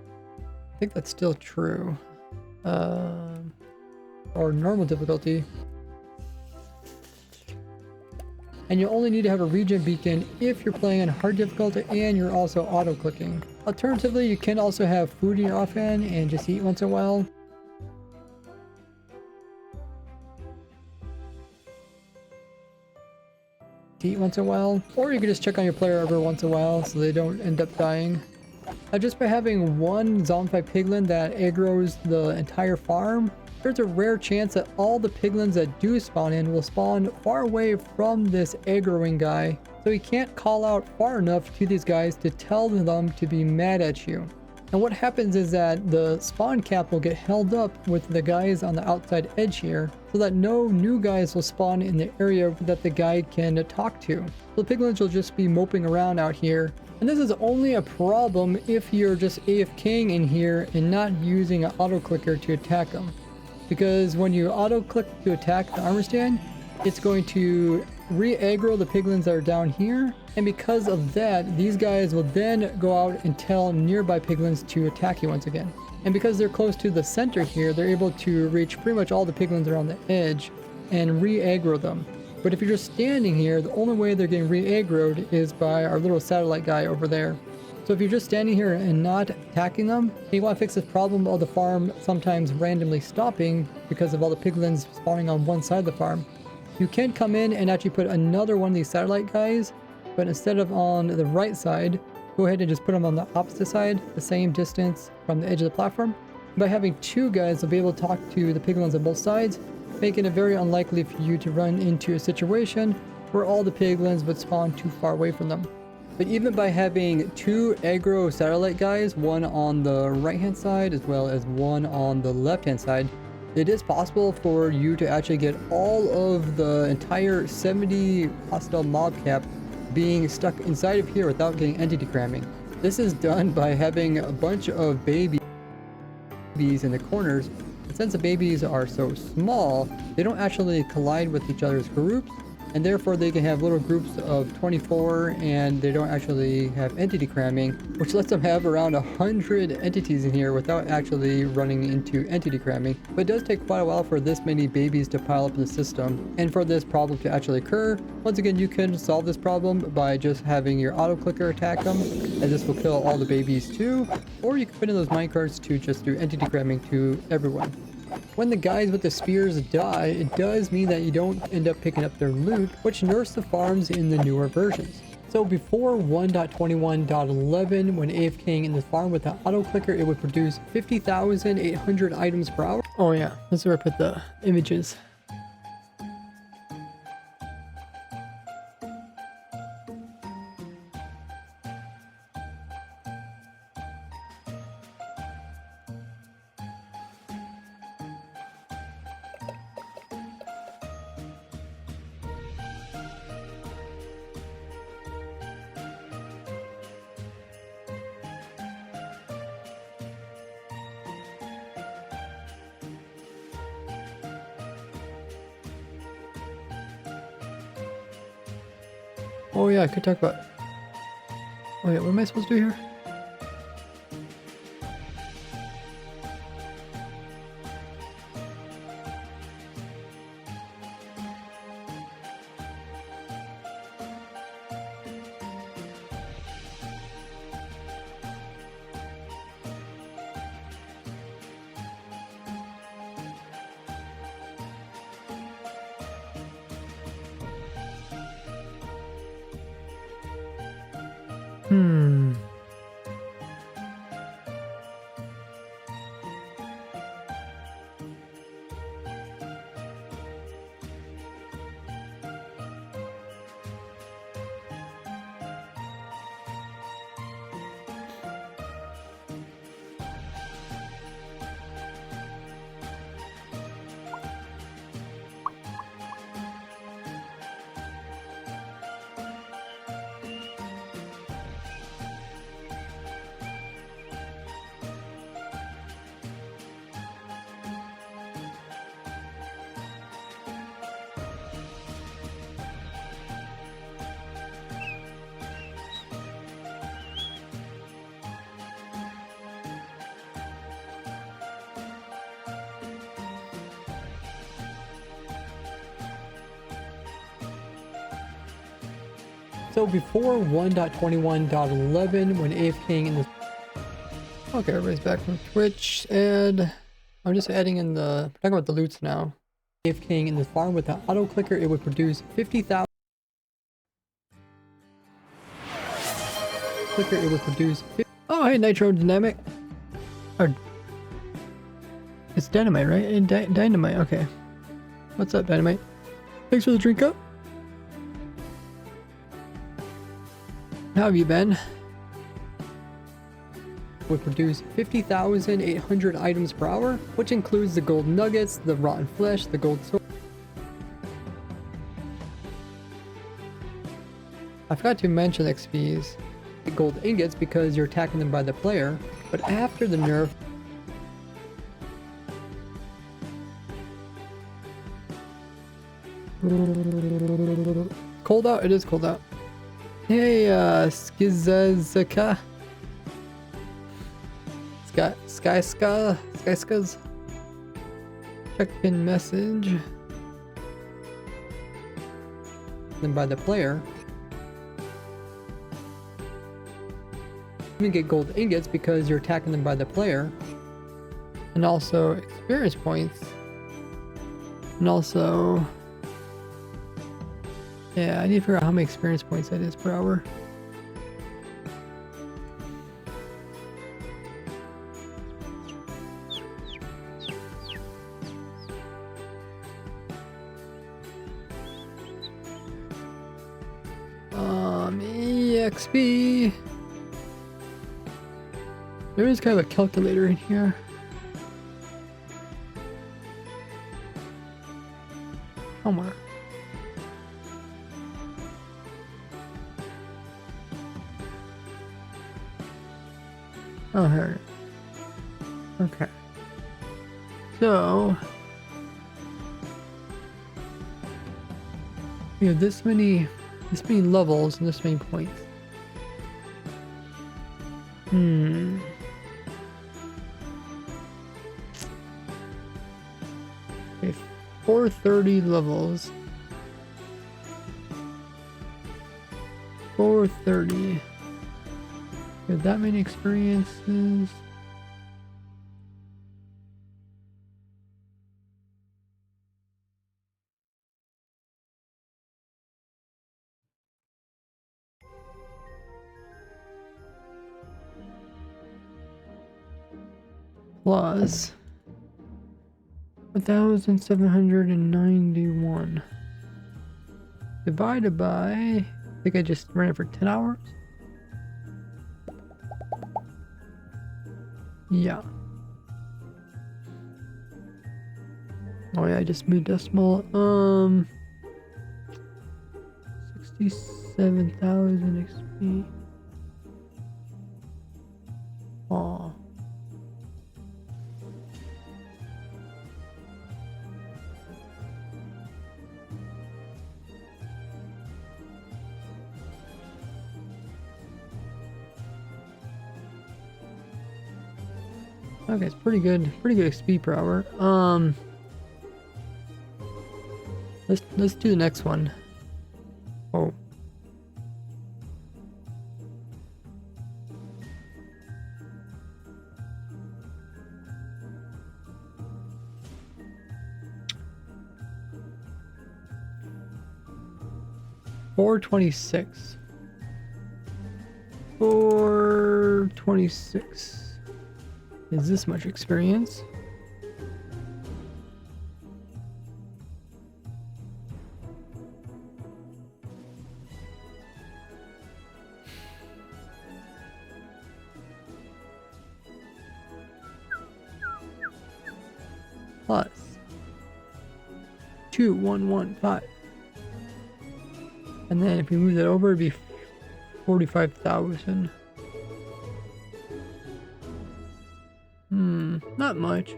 think that's still true. Or normal difficulty. And you only need to have a region beacon if you're playing on hard difficulty and you're also auto-clicking. Alternatively, you can also have food in your offhand and just eat once in a while. Or you can just check on your player every once in a while so they don't end up dying. Just by having one zombified piglin that aggroes the entire farm, there's a rare chance that all the piglins that do spawn in will spawn far away from this aggroing guy, so you can't call out far enough to these guys to tell them to be mad at you. And what happens is that the spawn cap will get held up with the guys on the outside edge here, so that no new guys will spawn in the area that the guy can talk to. So the piglins will just be moping around out here. And this is only a problem if you're just AFKing in here and not using an auto clicker to attack them. Because when you auto click to attack the armor stand, it's going to re-aggro the piglins that are down here. And because of that, these guys will then go out and tell nearby piglins to attack you once again. And because they're close to the center here, they're able to reach pretty much all the piglins around the edge and re-aggro them. But if you're just standing here, the only way they're getting re-aggroed is by our little satellite guy over there. So if you're just standing here and not attacking them, and you want to fix this problem of the farm sometimes randomly stopping because of all the piglins spawning on one side of the farm, you can come in and actually put another one of these satellite guys, but instead of on the right side, go ahead and just put them on the opposite side, the same distance from the edge of the platform. By having two guys, they'll be able to talk to the piglins on both sides, making it very unlikely for you to run into a situation where all the piglins would spawn too far away from them. But even by having two aggro satellite guys, one on the right hand side as well as one on the left hand side, it is possible for you to actually get all of the entire 70 hostile mob cap being stuck inside of here without getting entity cramming. This is done by having a bunch of babies in the corners. And since the babies are so small, they don't actually collide with each other's groups, and therefore they can have little groups of 24 and they don't actually have entity cramming, which lets them have around 100 entities in here without actually running into entity cramming. But it does take quite a while for this many babies to pile up in the system and for this problem to actually occur. Once again, you can solve this problem by just having your auto clicker attack them, and this will kill all the babies too, or you can put in those minecarts to just do entity cramming to everyone. When the guys with the spears die, it does mean that you don't end up picking up their loot, which nerfs the farms in the newer versions. So before 1.21.11, when AFKing in the farm with the auto clicker, it would produce 50,800 items per hour. Oh yeah, this is where I put the images. Oh yeah, I could talk about... Oh yeah, what am I supposed to do here? So before 1.21.11, when AFKing in the... Okay, everybody's back from Twitch, and I'm just adding in the... We're talking about the loots now. AFKing in the farm with the auto clicker, it would produce 50,000... Clicker, it would produce... Oh, hey, Nitro Dynamic. Or... It's Dynamite, right? Dynamite, okay. What's up, Dynamite? Thanks for the drink up. How have you been? Would produce 50,800 items per hour, which includes the gold nuggets, the rotten flesh, the gold sword. I forgot to mention XPs. The gold ingots because you're attacking them by the player, but after the nerf, cold out? It is cold out. Hey, Skizazaka. Skyskaz. Check pin message. Then by the player. You can get gold ingots because you're attacking them by the player. And also experience points. And also... Yeah, I need to figure out how many experience points that is per hour. EXP. There is kind of a calculator in here. Somewhere. Oh, here. Okay. So we have this many levels and this many points. Okay, 430 levels. 430. We have that many experiences. Plus 1,791 divided by, I think I just ran it for 10 hours. Yeah. Oh yeah, I just moved decimal. 67,000 XP. Oh. Okay, it's pretty good XP per hour. Let's do the next one. Oh. $426. 426. Is this much experience? Plus 2,115. And then if we move that over, it'd be 45,000. Not much. You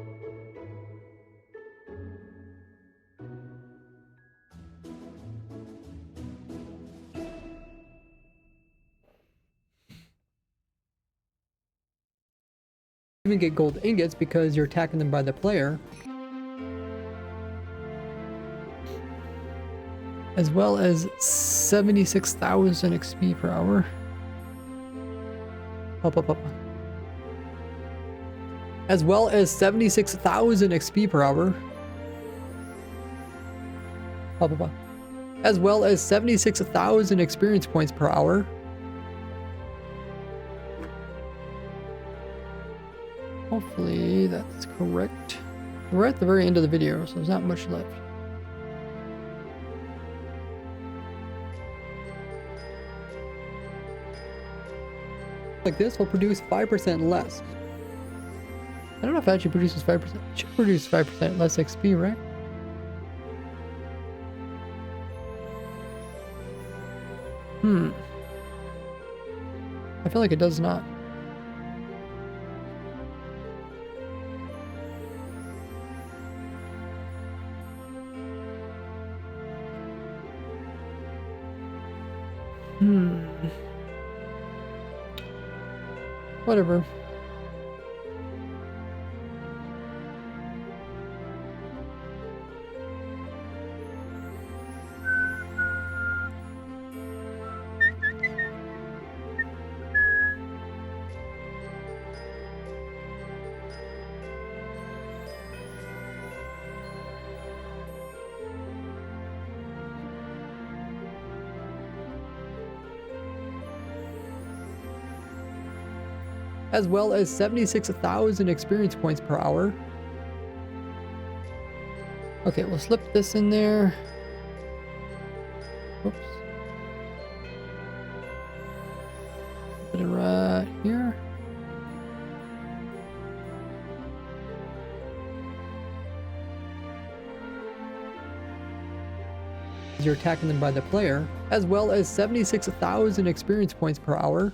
even get gold ingots because you're attacking them by the player. as well as 76,000 XP per hour. Up. As well as 76,000 XP per hour. Up. As well as 76,000 experience points per hour. Hopefully that's correct. We're at the very end of the video, so there's not much left. Like this will produce 5% less. I don't know if it actually produces 5%. It should produce 5% less XP, right? I feel like it does not. Whatever. As well as 76,000 experience points per hour. Okay, we'll slip this in there. Oops. Put it right here. You're attacking them by the player. As well as 76,000 experience points per hour.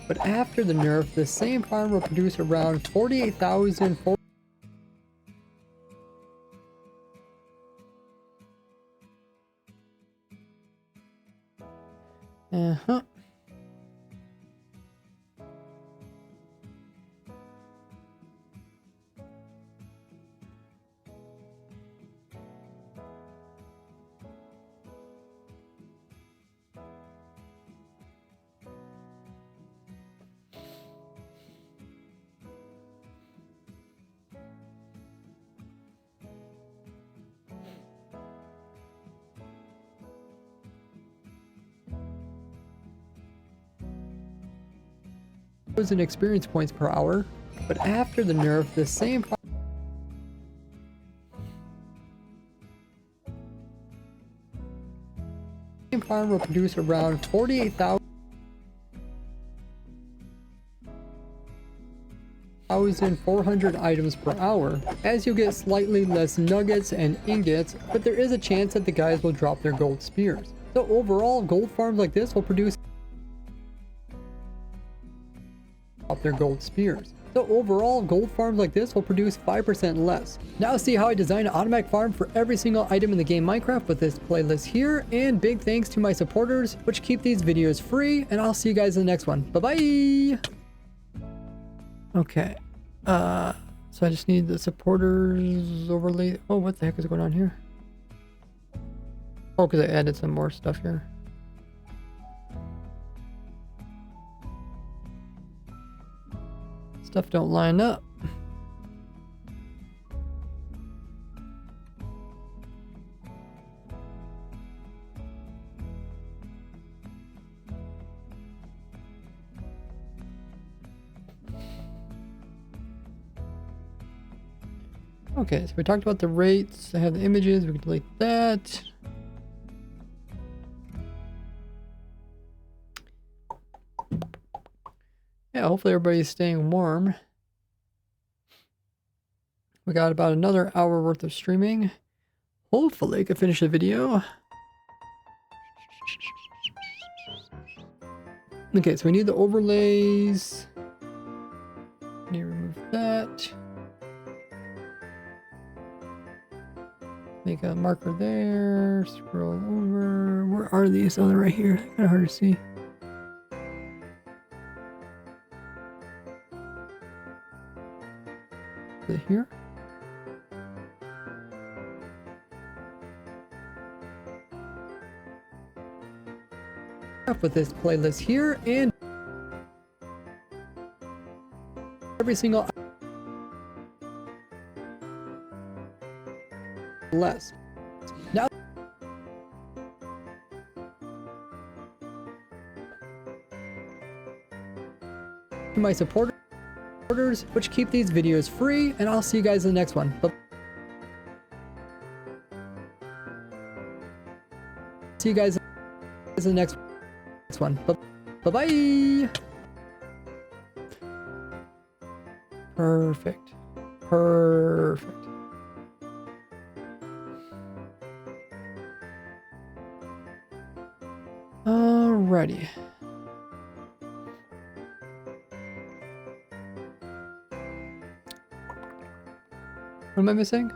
But after the nerf, the same farm will produce around 48,000. In experience points per hour, but after the nerf, the same farm will produce around 48,400 items per hour, as you get slightly less nuggets and ingots, but there is a chance that the guys will drop their gold spears. So overall, gold farms like this will produce their gold spears. So overall, gold farms like this will produce 5% less. Now see how I design an automatic farm for every single item in the game Minecraft with this playlist here, and big thanks to my supporters, which keep these videos free, and I'll see you guys in the next one. Bye-bye! Okay, so I just need the supporters overlay. Oh, what the heck is going on here? Oh, because I added some more stuff here. Stuff don't line up. Okay, so we talked about the rates. I have the images. We can delete that. Yeah, hopefully everybody's staying warm. We got about another hour worth of streaming. Hopefully I can finish the video. Okay, so we need the overlays. Need to remove that. Make a marker there. Scroll over. Where are these? Oh, they're right here. Kind of hard to see. Is it here? with this playlist here, and every single less. Now my supporters, which keep these videos free, and I'll see you guys in the next one. See you guys in the next one. Bye-bye. Perfect. Perfect. Alrighty. What am I missing?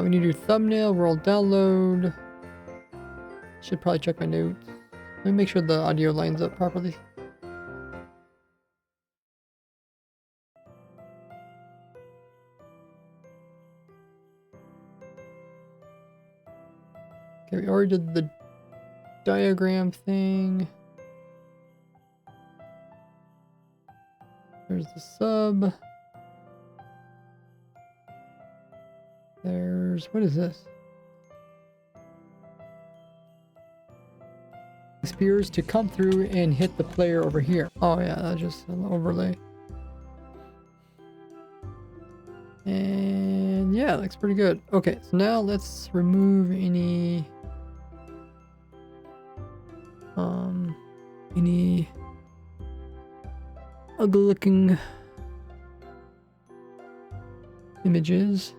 We need to do thumbnail, world download. Should probably check my notes. Let me make sure the audio lines up properly. Okay, we already did the diagram thing. There's the sub. There's, what is this? Spears to come through and hit the player over here. Oh yeah, that's just an overlay. And yeah, it looks pretty good. Okay, so now let's remove any ugly looking images.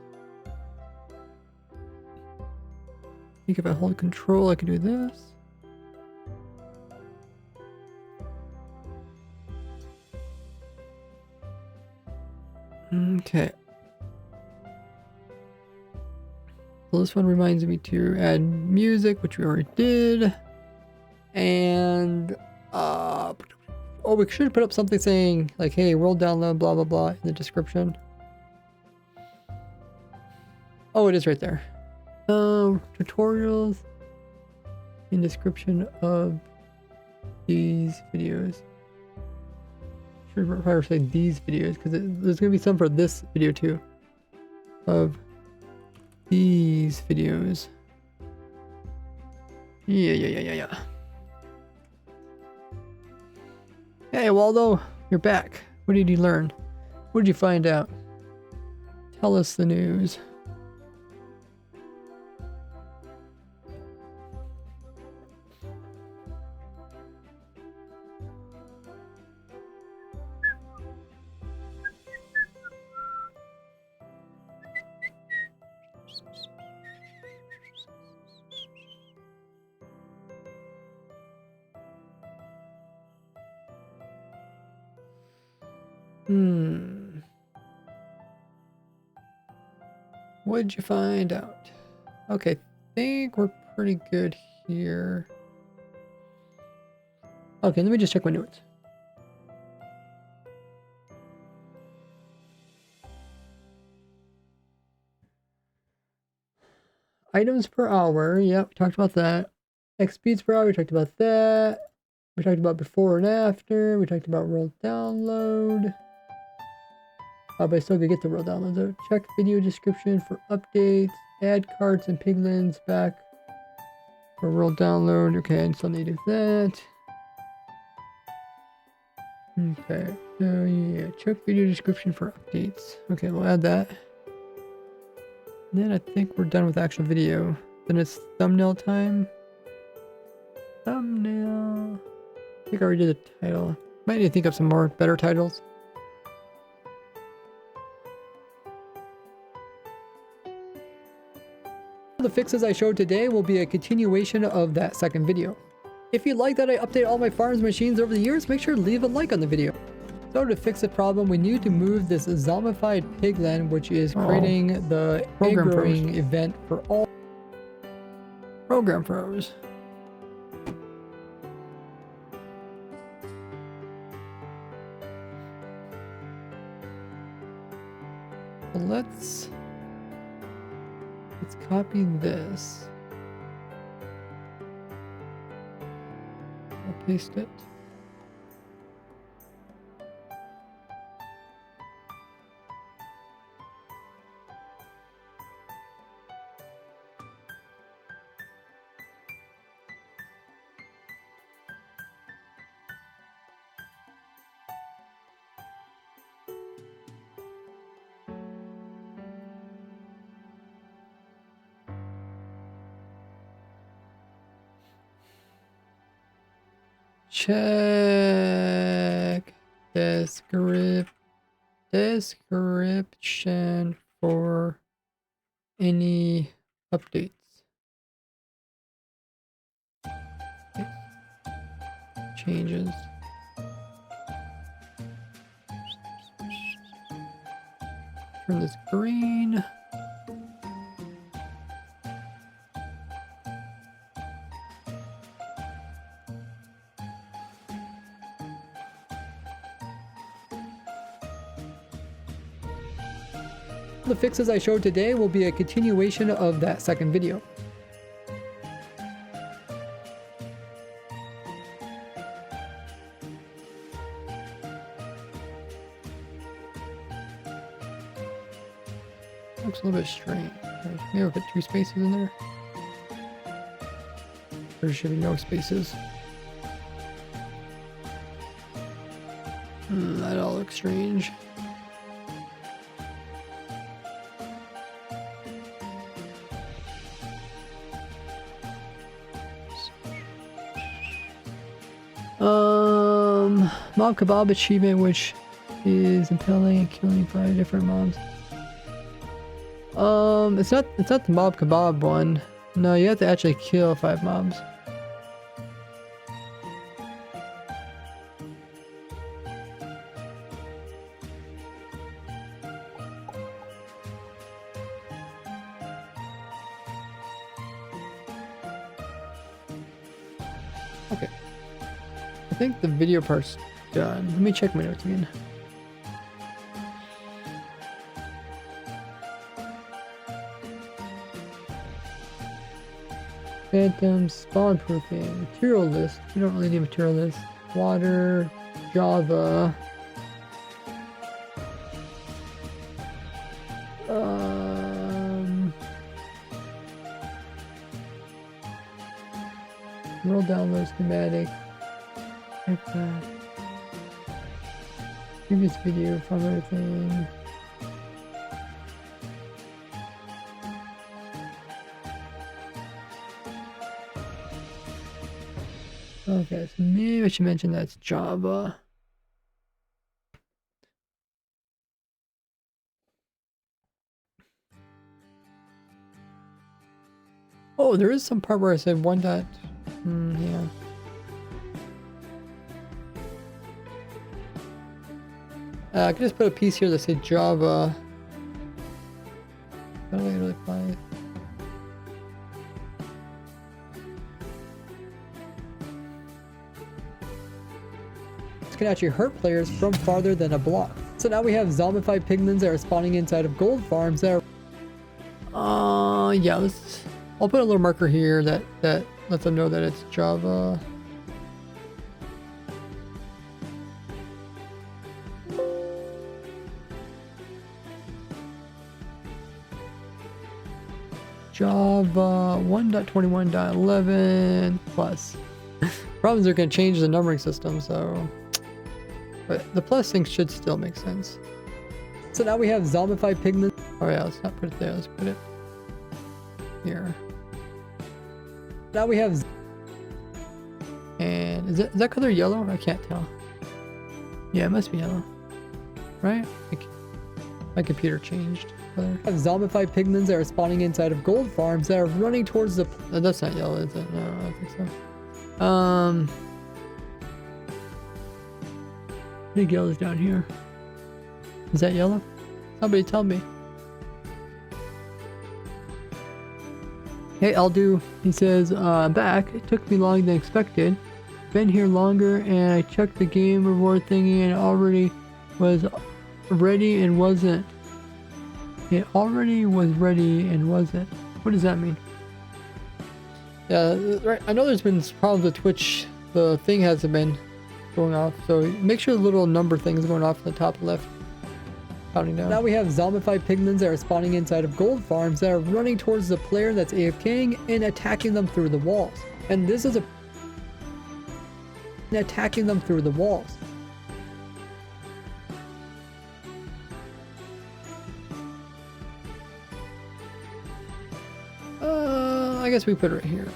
I think if I hold control, I can do this. Okay. So this one reminds me to add music, which we already did. And oh, we should put up something saying like, hey, world download, blah blah blah in the description. Oh, it is right there. Tutorials in description of these videos. Should probably say these videos because there's gonna be some for this video too. Of these videos. Yeah. Hey Waldo, you're back. What did you learn? What did you find out? Tell us the news. What did you find out? Okay, I think we're pretty good here. Okay, let me just check my notes. Items per hour, yep, we talked about that. X speeds per hour, we talked about that. We talked about before and after. We talked about world download. But I still could get the world download though. Check video description for updates. Add carts and piglins back for world download. Okay, and still need to do that. Okay, so yeah, check video description for updates. Okay, we'll add that. And then I think we're done with actual video. Then it's thumbnail time. Thumbnail. I think I already did the title. Might need to think of some more better titles. The fixes I showed today will be a continuation of that second video. If you like that I update all my farms machines over the years, make sure to leave a like on the video. So to fix the problem, we need to move this zombified pigland, which is creating the egg growing event for all program pros. So let's copy this. Paste it. Check description for any updates. Changes. Turn this green. The fixes I showed today will be a continuation of that second video. Looks a little bit strange. Maybe I'll put 2 spaces in there. There should be no spaces. That all looks strange. Mob Kebab achievement, which is impaling and killing 5 different mobs. It's not the Mob Kebab one. No, you have to actually kill 5 mobs. Okay. I think the video part's done. Let me check my notes again. Phantom spawn proofing. Material list. We don't really need material list. Water. Java. Roll download schematic. Previous video from everything. Okay, so maybe I should mention that's Java. Oh, there is some part where I said 1 dot. Yeah. I could just put a piece here that said Java. How do I really find it? This can actually hurt players from farther than a block. So now we have zombified pigments that are spawning inside of gold farms that are... yeah, I'll put a little marker here that lets them know that it's Java. Java 1.21.11 plus. Problems are going to change the numbering system, so... But the plus thing should still make sense. So now we have zombified pigments. Oh yeah, let's not put it there, let's put it here. Now we have... And is that color yellow? I can't tell. Yeah, it must be yellow. Right? My computer changed. I have zombified pigments that are spawning inside of gold farms that are running towards the... that's not yellow, is it? No, I don't think so. Big yellow's down here. Is that yellow? Somebody tell me. Hey, Aldu. He says, back. It took me longer than expected. Been here longer and I checked the game reward thingy and it already was ready and wasn't. It already was ready and wasn't. What does that mean? Yeah, right. I know there's been problems with Twitch the thing hasn't been going off. So make sure the little number thing is going off in the top left. Counting down. Now we have zombified piglins that are spawning inside of gold farms that are running towards the player that's AFKing and attacking them through the walls. And this is attacking them through the walls. I guess we put it right here.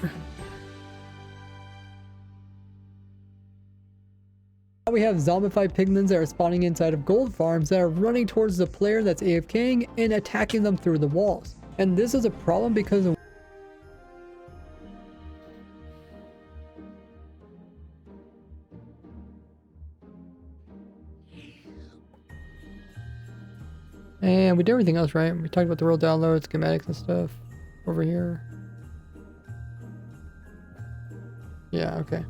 Now we have zombified piglins that are spawning inside of gold farms that are running towards the player that's AFKing and attacking them through the walls. And this is a problem because of and we did everything else, right? We talked about the real download, schematics and stuff over here. Yeah, okay.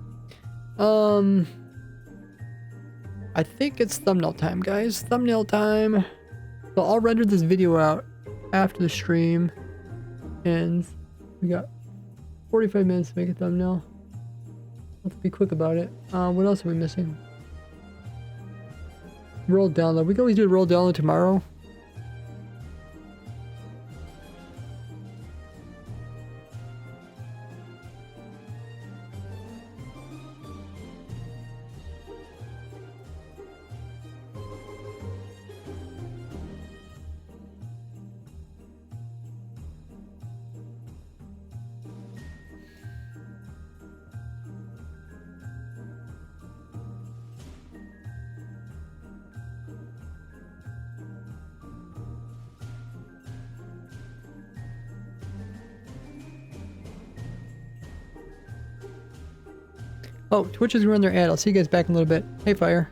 I think it's thumbnail time, guys. Thumbnail time. So I'll render this video out after the stream ends. We got 45 minutes to make a thumbnail. Let's be quick about it. What else are we missing? Roll download. We can always do a roll download tomorrow. Oh, Twitch is running their ad. I'll see you guys back in a little bit. Hey, Fire.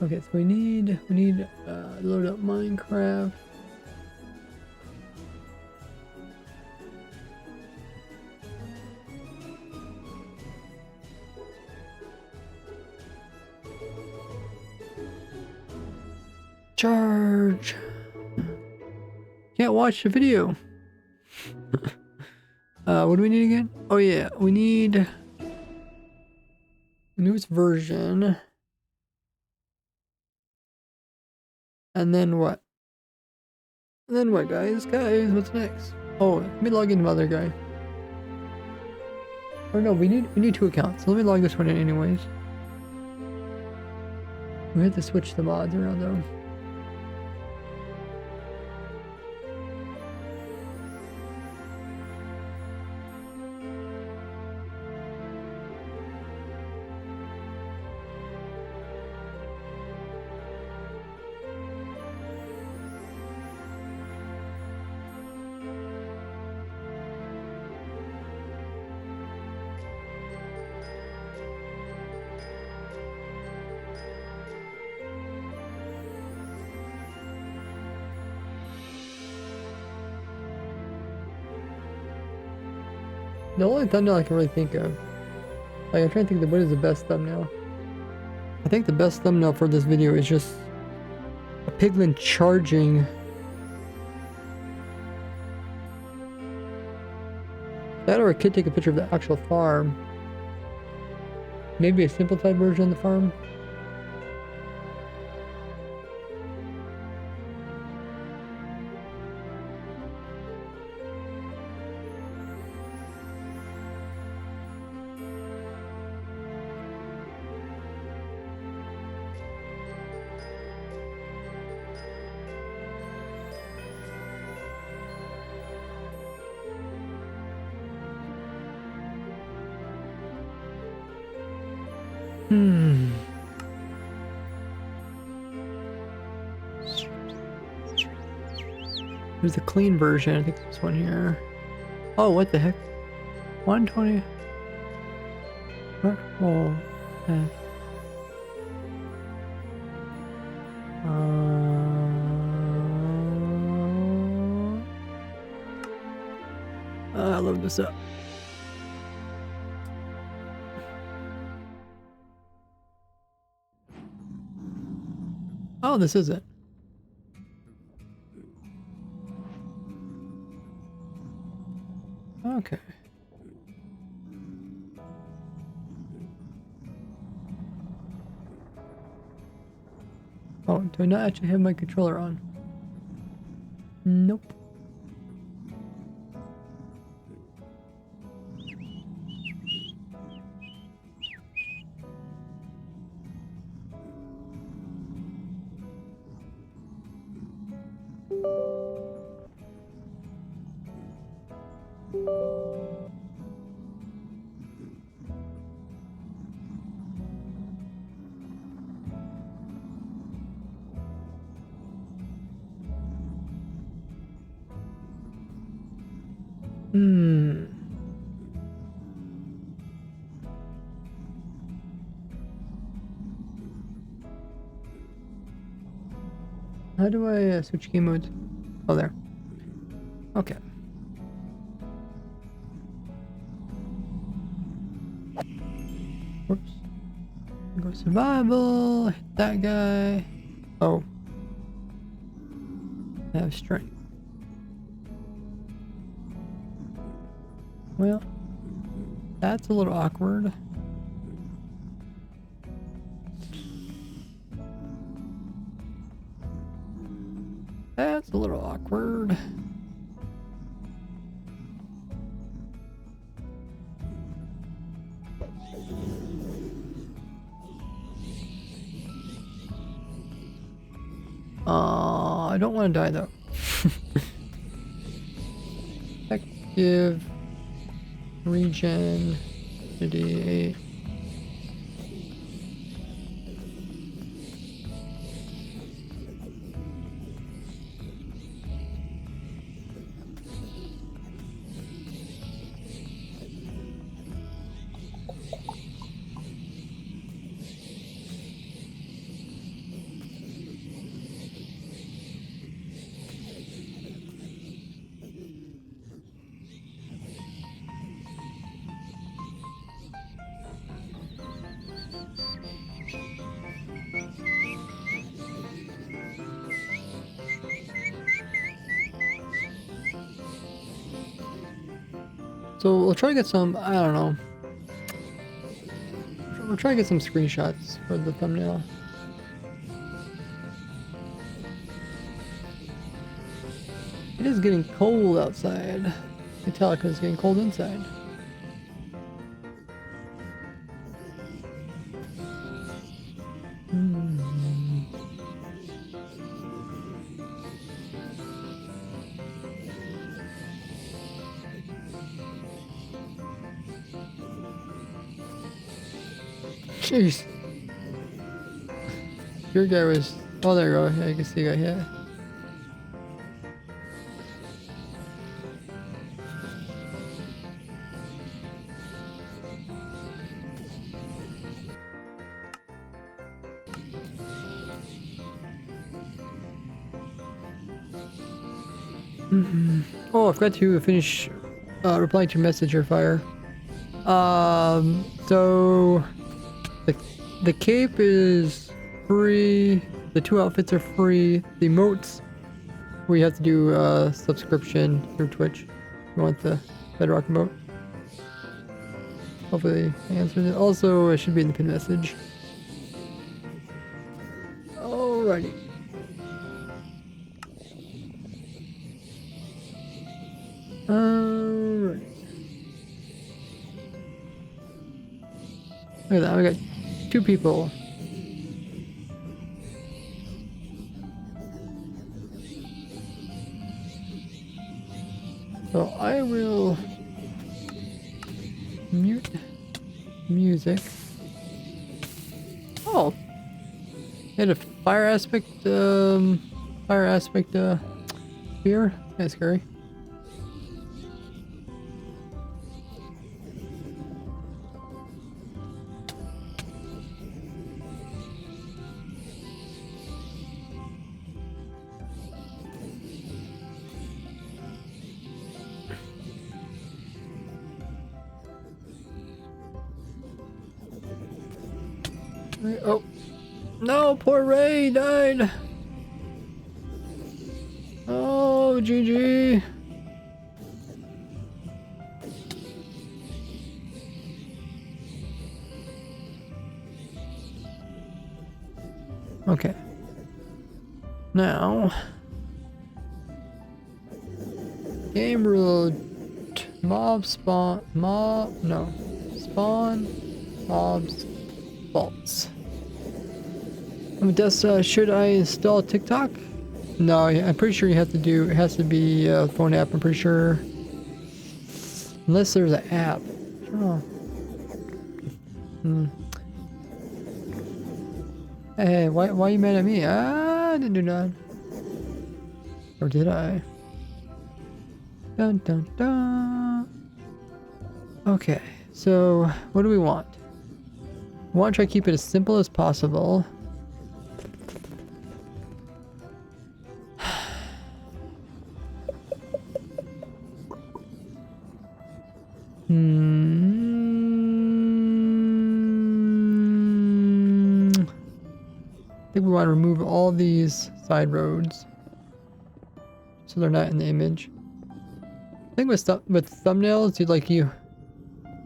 Okay, so we need load up Minecraft. Charge. Can't watch the video. What do we need again? Oh yeah, we need newest version. And then what? And then what, guys? Guys, what's next? Oh, let me log into my other guy. Or no, we need two accounts. So let me log this one in anyways. We have to switch the mods around though. The only thumbnail I can really think of, like I'm trying to think of what is the best thumbnail. I think the best thumbnail for this video is just a piglin charging. That, or I could take a picture of the actual farm. Maybe a simplified version of the farm. There's a clean version. I think this one here. Oh, what the heck? 120. What? Oh, heck. I'll load this up. Oh, this is it. Okay. Oh, do I not actually have my controller on? Nope. Hmm. How do I switch game modes? Oh, there. Okay. Whoops. Go survival. Hit that guy. Oh. I have strength. Well, that's a little awkward. That's a little awkward. I don't want to die though. Effective regen 58. So we'll try to get some, I don't know. We'll try to get some screenshots for the thumbnail. It is getting cold outside. I can tell because it's getting cold inside. Jeez. Your guy was... Oh, there you go. Yeah, you can see a guy hit. Oh, I forgot to finish replying to your message or fire. So the cape is free. The 2 outfits are free. The emotes, we have to do a subscription through Twitch. You want the Bedrock emote? Hopefully they answered it. Also, it should be in the pin message. Alrighty. Alright. Look at that, we got 2 people. So I will mute music. Oh, it had a fire aspect spear. That's scary. Oh, no, poor Ray died. Oh, GG. Okay. Now, game rule: mob spawn, spawn mobs vaults. Should I install TikTok? No, I'm pretty sure you have to do. It has to be a phone app. I'm pretty sure, unless there's an app. Oh. Hey, why are you mad at me? I didn't do that. Or did I? Dun dun dun. Okay, so what do we want? We want to try to keep it as simple as possible. I think we want to remove all these side roads so they're not in the image. I think with thumbnails, you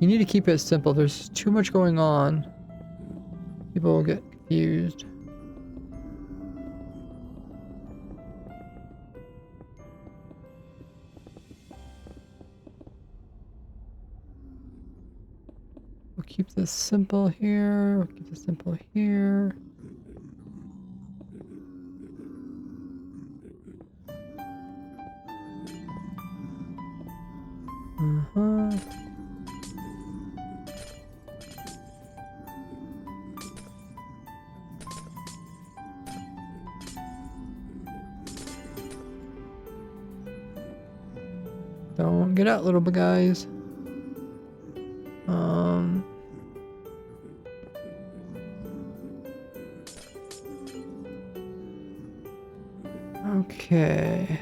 need to keep it simple. If there's too much going on, people will get confused. We'll keep this simple here. We'll keep this simple here. Don't get out, little guys. Okay.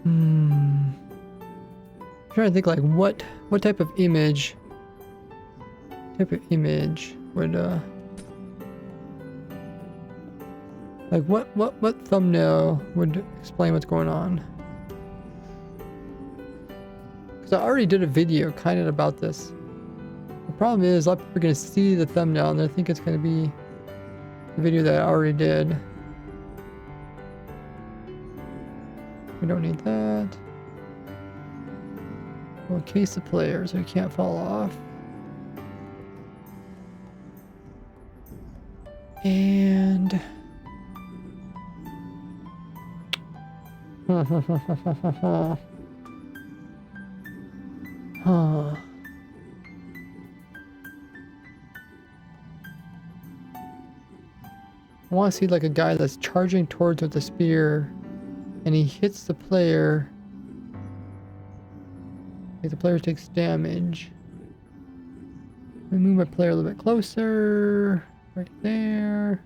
I'm trying to think like what type of image would like what thumbnail would explain what's going on? Because I already did a video kind of about this. The problem is a lot of people are going to see the thumbnail and they think it's going to be the video that I already did. We don't need that. We'll encase the player so he can't fall off. And huh. I want to see like a guy that's charging towards with the spear and he hits the player. Like the player takes damage. Let me move my player a little bit closer. Right there.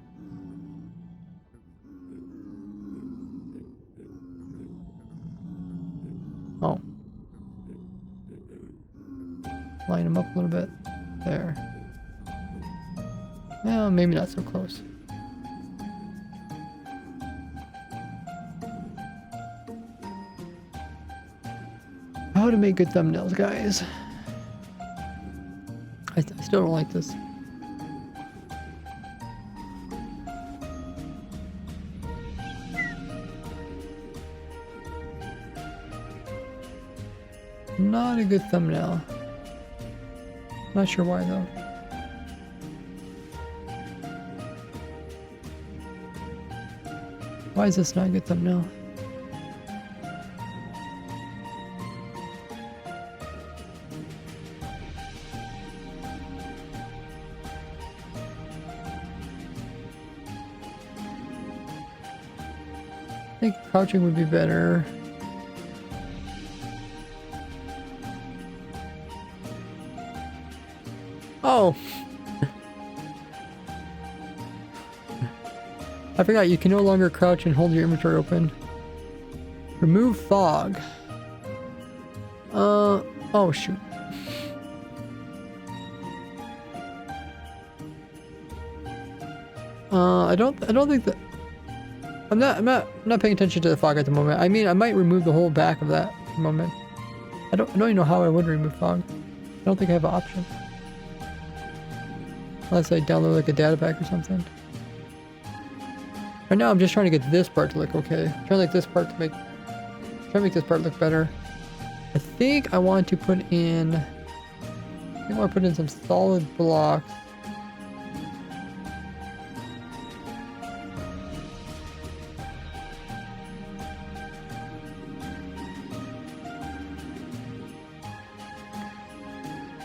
Oh. Line him up a little bit. There. Well, maybe not so close. How to make good thumbnails, guys. I still don't like this. Not a good thumbnail. Not sure why though. Why is this not a good thumbnail? I think crouching would be better. Oh! I forgot you can no longer crouch and hold your inventory open. Remove fog. Oh shoot. I don't think that I'm not paying attention to the fog at the moment. I mean, I might remove the whole back of that moment. I don't even know how I would remove fog. I don't think I have an option. Unless I download like a data pack or something. Right now I'm just trying to get this part to look okay. Trying to like this part to make this part look better. I think I want to put in some solid blocks.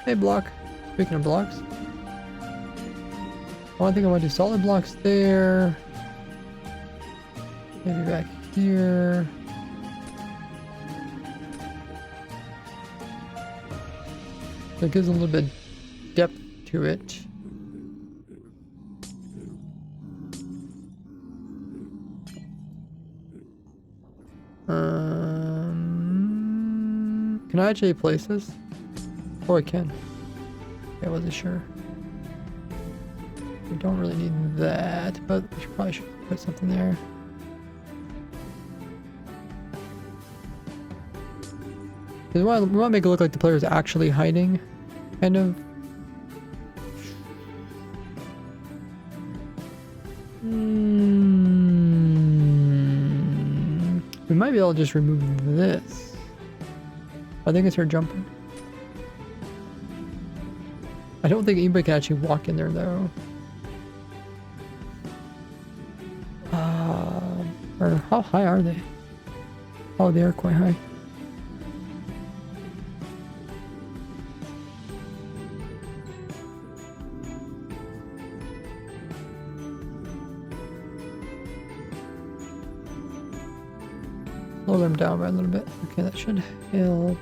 Hey block. Speaking of blocks. I think I want to do solid blocks there. Maybe back here. So it gives a little bit of depth to it. Can I actually place this? Oh, I can. I wasn't sure. We don't really need that, but we probably should put something there. We want to make it look like the player is actually hiding, kind of. We might be able to just remove this. I think it's her jumping. I don't think anybody can actually walk in there though. Or how high are they? Oh, they are quite high. Slow them down by a little bit. Okay, that should help.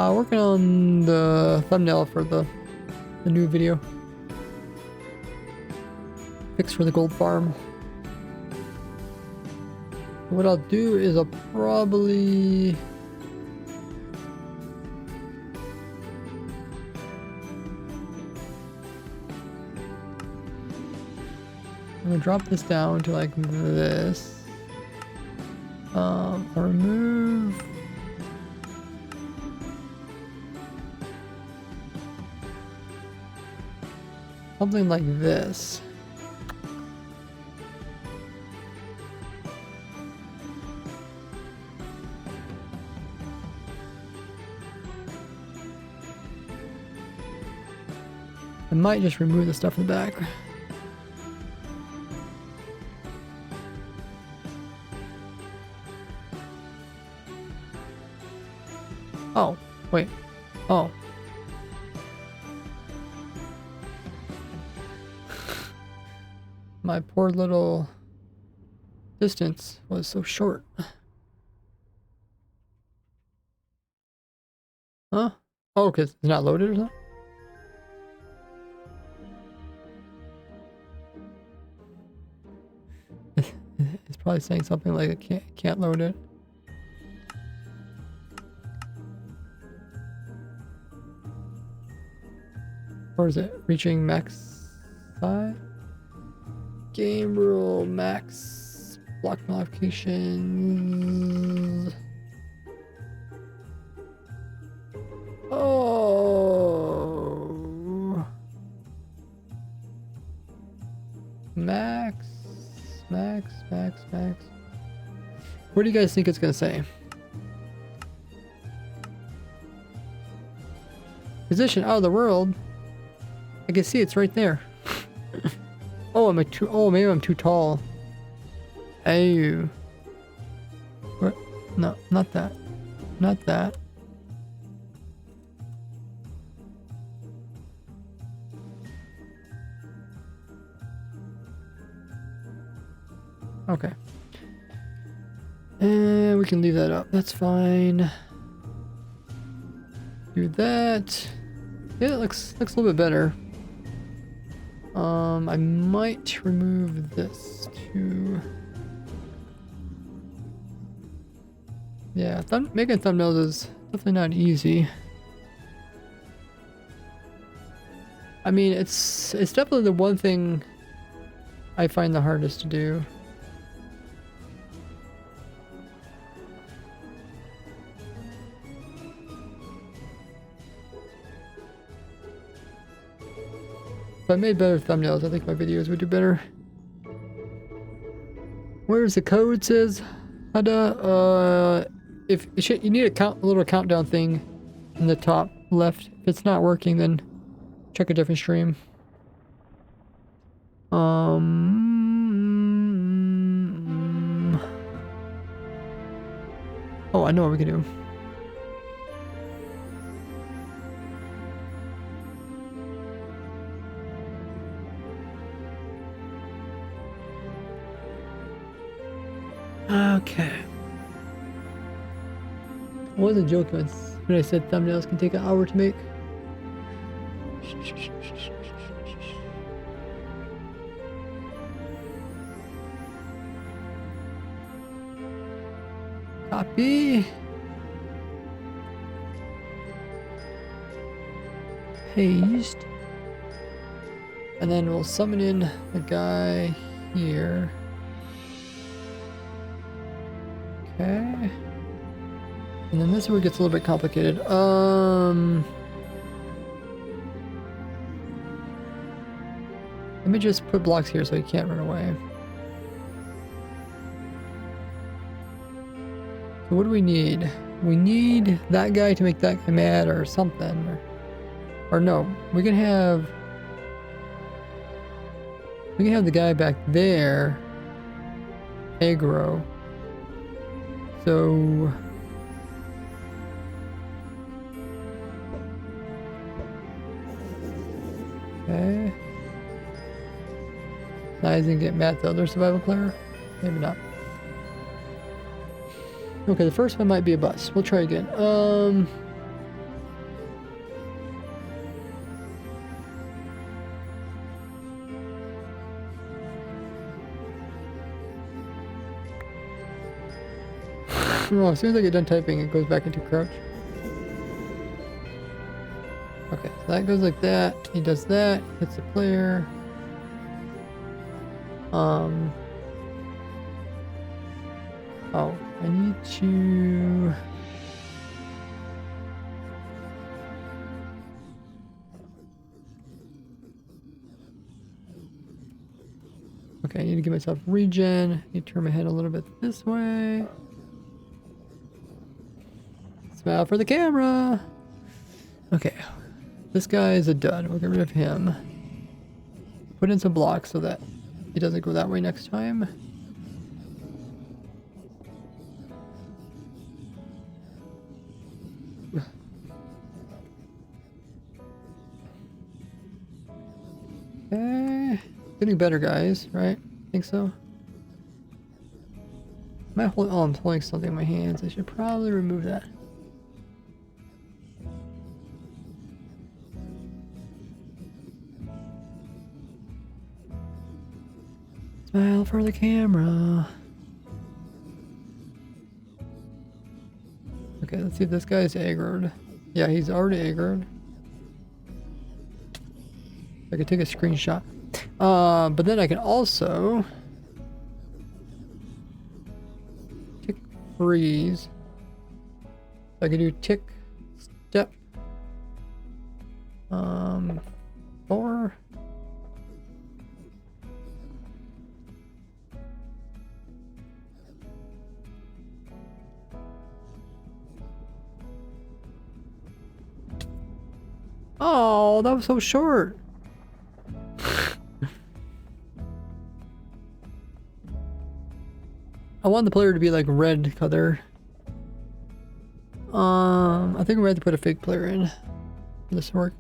Working on the thumbnail for the new video. Fix for the gold farm. What I'll do is I'll probably... I'm gonna drop this down to like this. I'll remove... something like this. I might just remove the stuff in the back. Oh, wait. Oh. My poor little distance was so short. Huh? Oh, because it's not loaded or something? It's probably saying something like it can't load it. Or is it reaching max size? Game rule max block modifications. Oh, max. What do you guys think it's gonna say? Position out of the world. I can see it's right there. Oh, maybe I'm too tall. Oh. What? No, not that. Not that. Okay. And we can leave that up. That's fine. Do that. Yeah, it looks a little bit better. I might remove this too. Yeah, making thumbnails is definitely not easy. I mean, it's definitely the one thing I find the hardest to do. If I made better thumbnails, I think my videos would do better. Where's the code? Says Hada. If you need a little countdown thing in the top left. If it's not working, then check a different stream. Oh, I know what we can do. Okay. I wasn't joking when I said thumbnails can take an hour to make. Copy. Paste. And then we'll summon in the guy here. Okay. And then this is where it gets a little bit complicated. Let me just put blocks here so he can't run away. So what do we need? We need that guy to make that guy mad or something. Or no, we can have the guy back there aggro. So okay. Now he's gonna get mad at the other survival player? Maybe not. Okay, the first one might be a bust. We'll try again. Oh, as soon as I get done typing, it goes back into crouch. Okay, so that goes like that. He does that, hits the player. Oh, I need to... Okay, I need to give myself regen. I need to turn my head a little bit this way. Smile for the camera. Okay, this guy is a dud. We'll get rid of him. Put in some blocks so that he doesn't go that way next time. Okay, getting better, guys. Right? Think so. Am I holding? Oh, I'm holding something in my hands. I should probably remove that. Smile for the camera. Okay, let's see if this guy's aggroed. Yeah, he's already aggroed. I could take a screenshot. But then I can also tick freeze. I can do tick step 4. Oh, that was so short. I want the player to be like red color. I think we're going to put a fake player in for this to work.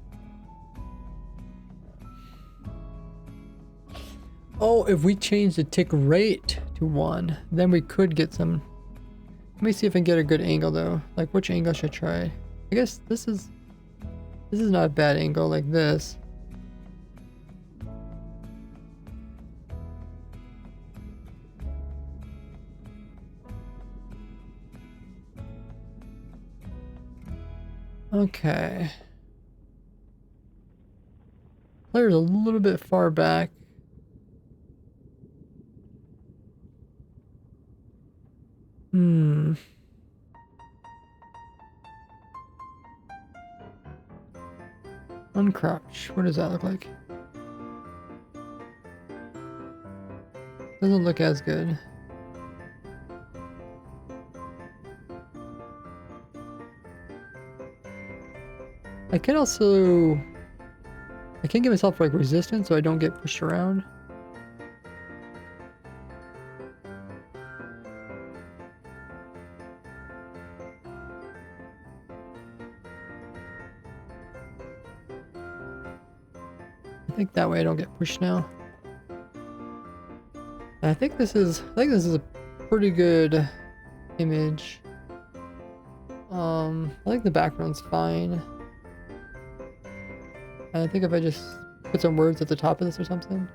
Oh, if we change the tick rate to 1, then we could get some. Let me see if I can get a good angle though. Like, which angle should I try? I guess this is not a bad angle, like this. Okay. Player's a little bit far back. Uncrouch. What does that look like? Doesn't look as good. I can also... I can give myself like resistance so I don't get pushed around. I think that way I don't get pushed now. I think this is a pretty good image. I think the background's fine. And I think if I just put some words at the top of this or something.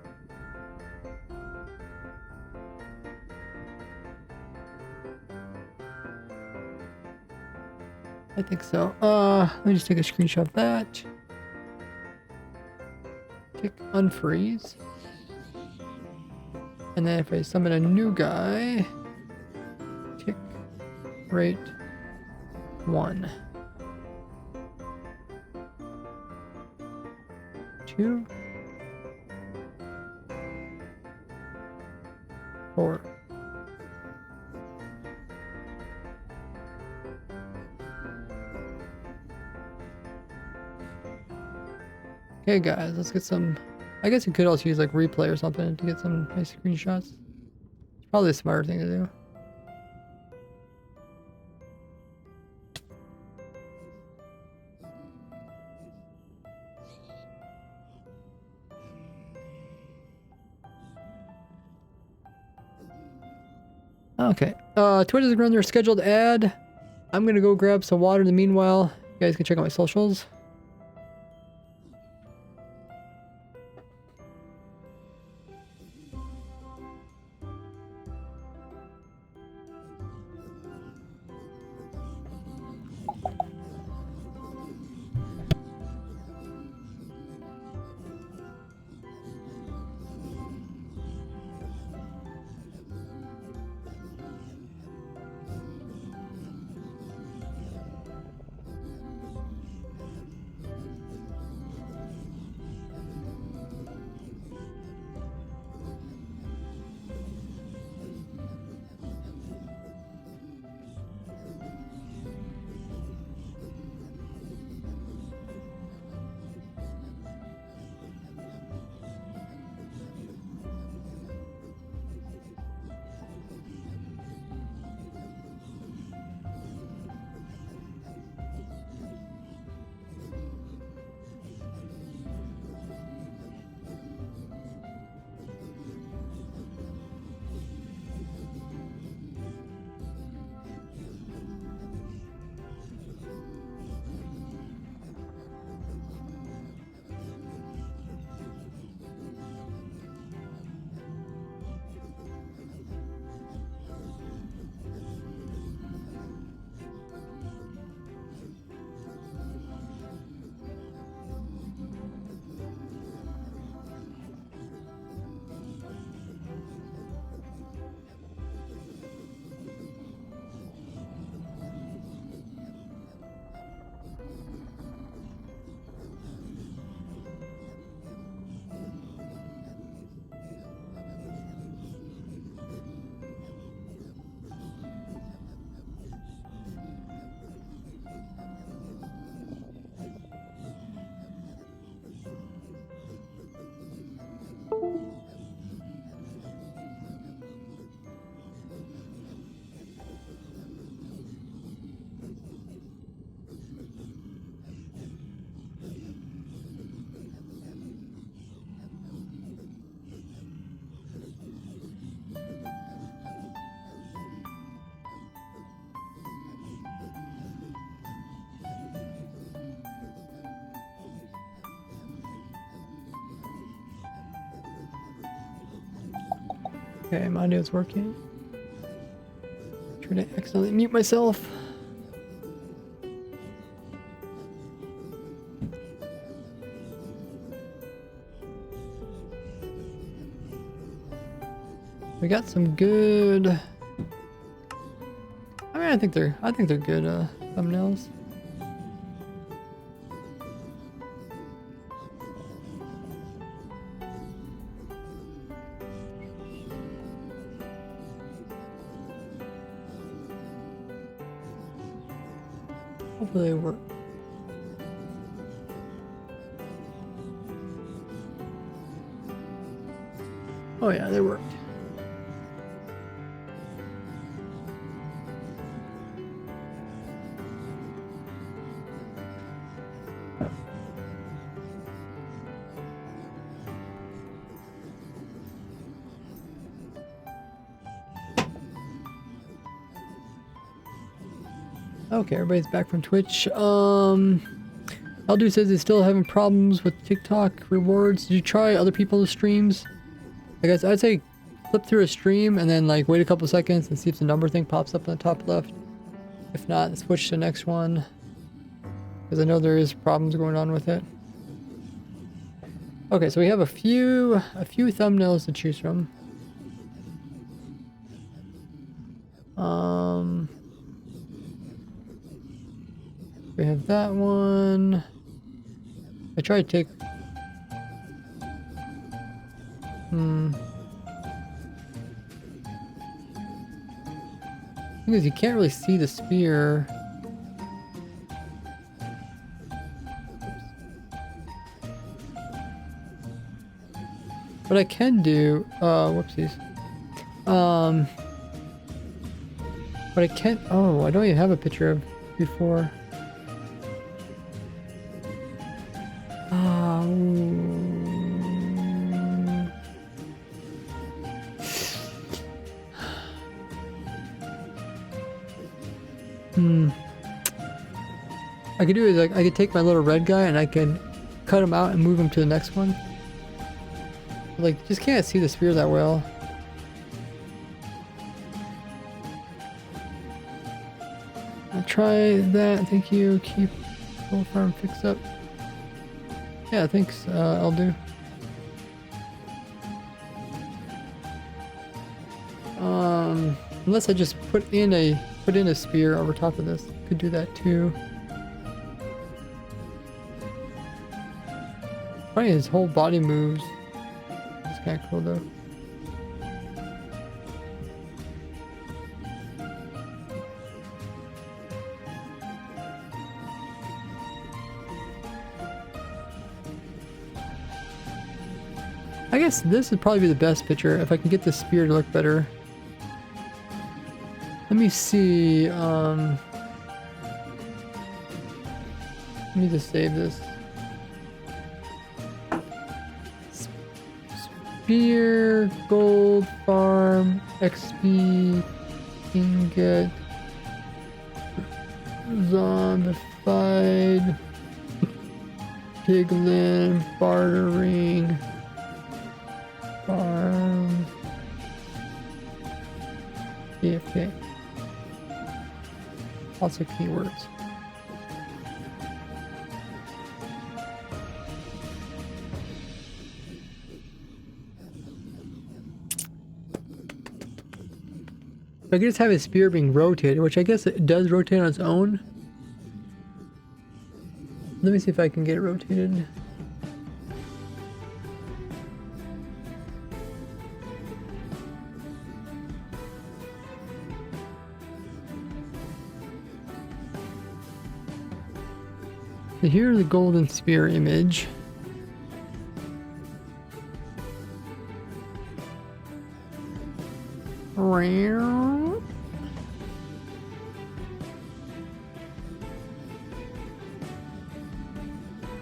I think so. Let me just take a screenshot of that. Tick unfreeze. And then if I summon a new guy, tick rate 1. 2. 4. Okay guys, let's get some... I guess you could also use like replay or something to get some nice screenshots. It's probably a smarter thing to do. Okay, Twitter's gonna run their scheduled ad. I'm gonna go grab some water in the meanwhile. You guys can check out my socials. Okay, my audio's working. Trying to accidentally mute myself. We got some good... I mean, I think they're good thumbnails. Hopefully they work. Oh yeah, they worked. Okay, everybody's back from Twitch. Aldu says he's still having problems with TikTok rewards. Did you try other people's streams? I guess I'd say flip through a stream and then like wait a couple seconds and see if the number thing pops up in the top left. If not, switch to the next one. Because I know there is problems going on with it. Okay, so we have a few thumbnails to choose from. We have that one. I tried to take... Thing is, you can't really see the spear. What I can do... whoopsies. But I can't... Oh, I don't even have a picture of before. I could do is like I could take my little red guy and I can cut him out and move him to the next one. Like, just can't see the spear that well. I'll try that. Thank you. Keep full farm fixed up. Yeah, thanks. I'll do. Unless I just put in a spear over top of this. Could do that too. Funny, his whole body moves. It's kind of cool though. I guess this would probably be the best picture if I can get the spear to look better. Let me see. Let me just save this. Spear, gold farm, XP, ingot, zombified, piglin, bartering, farm, AFK. Lots of keywords. I could just have his spear being rotated, which I guess it does rotate on its own. Let me see if I can get it rotated. So here's the golden spear image.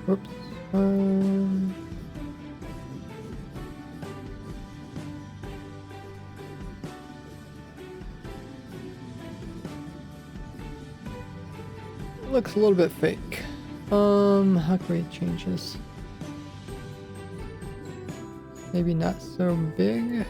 Whoops. Looks a little bit fake. How can we change this? Maybe not so big.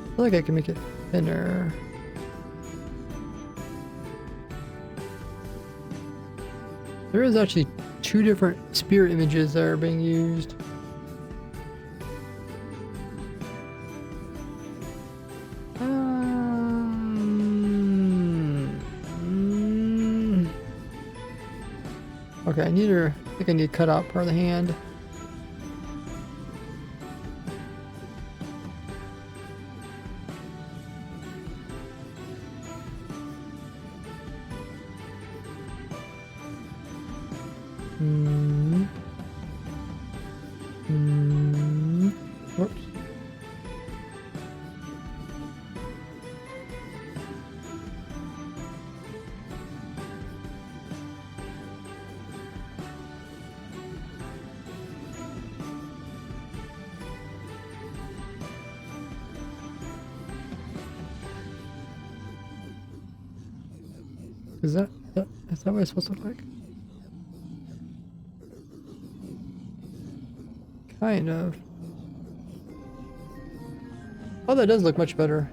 I feel like I can make it thinner. There is actually two different spear images that are being used. Okay, I think I need to cut out part of the hand. Whoops. Is that what it's supposed to look like? Kind of. Oh, that does look much better.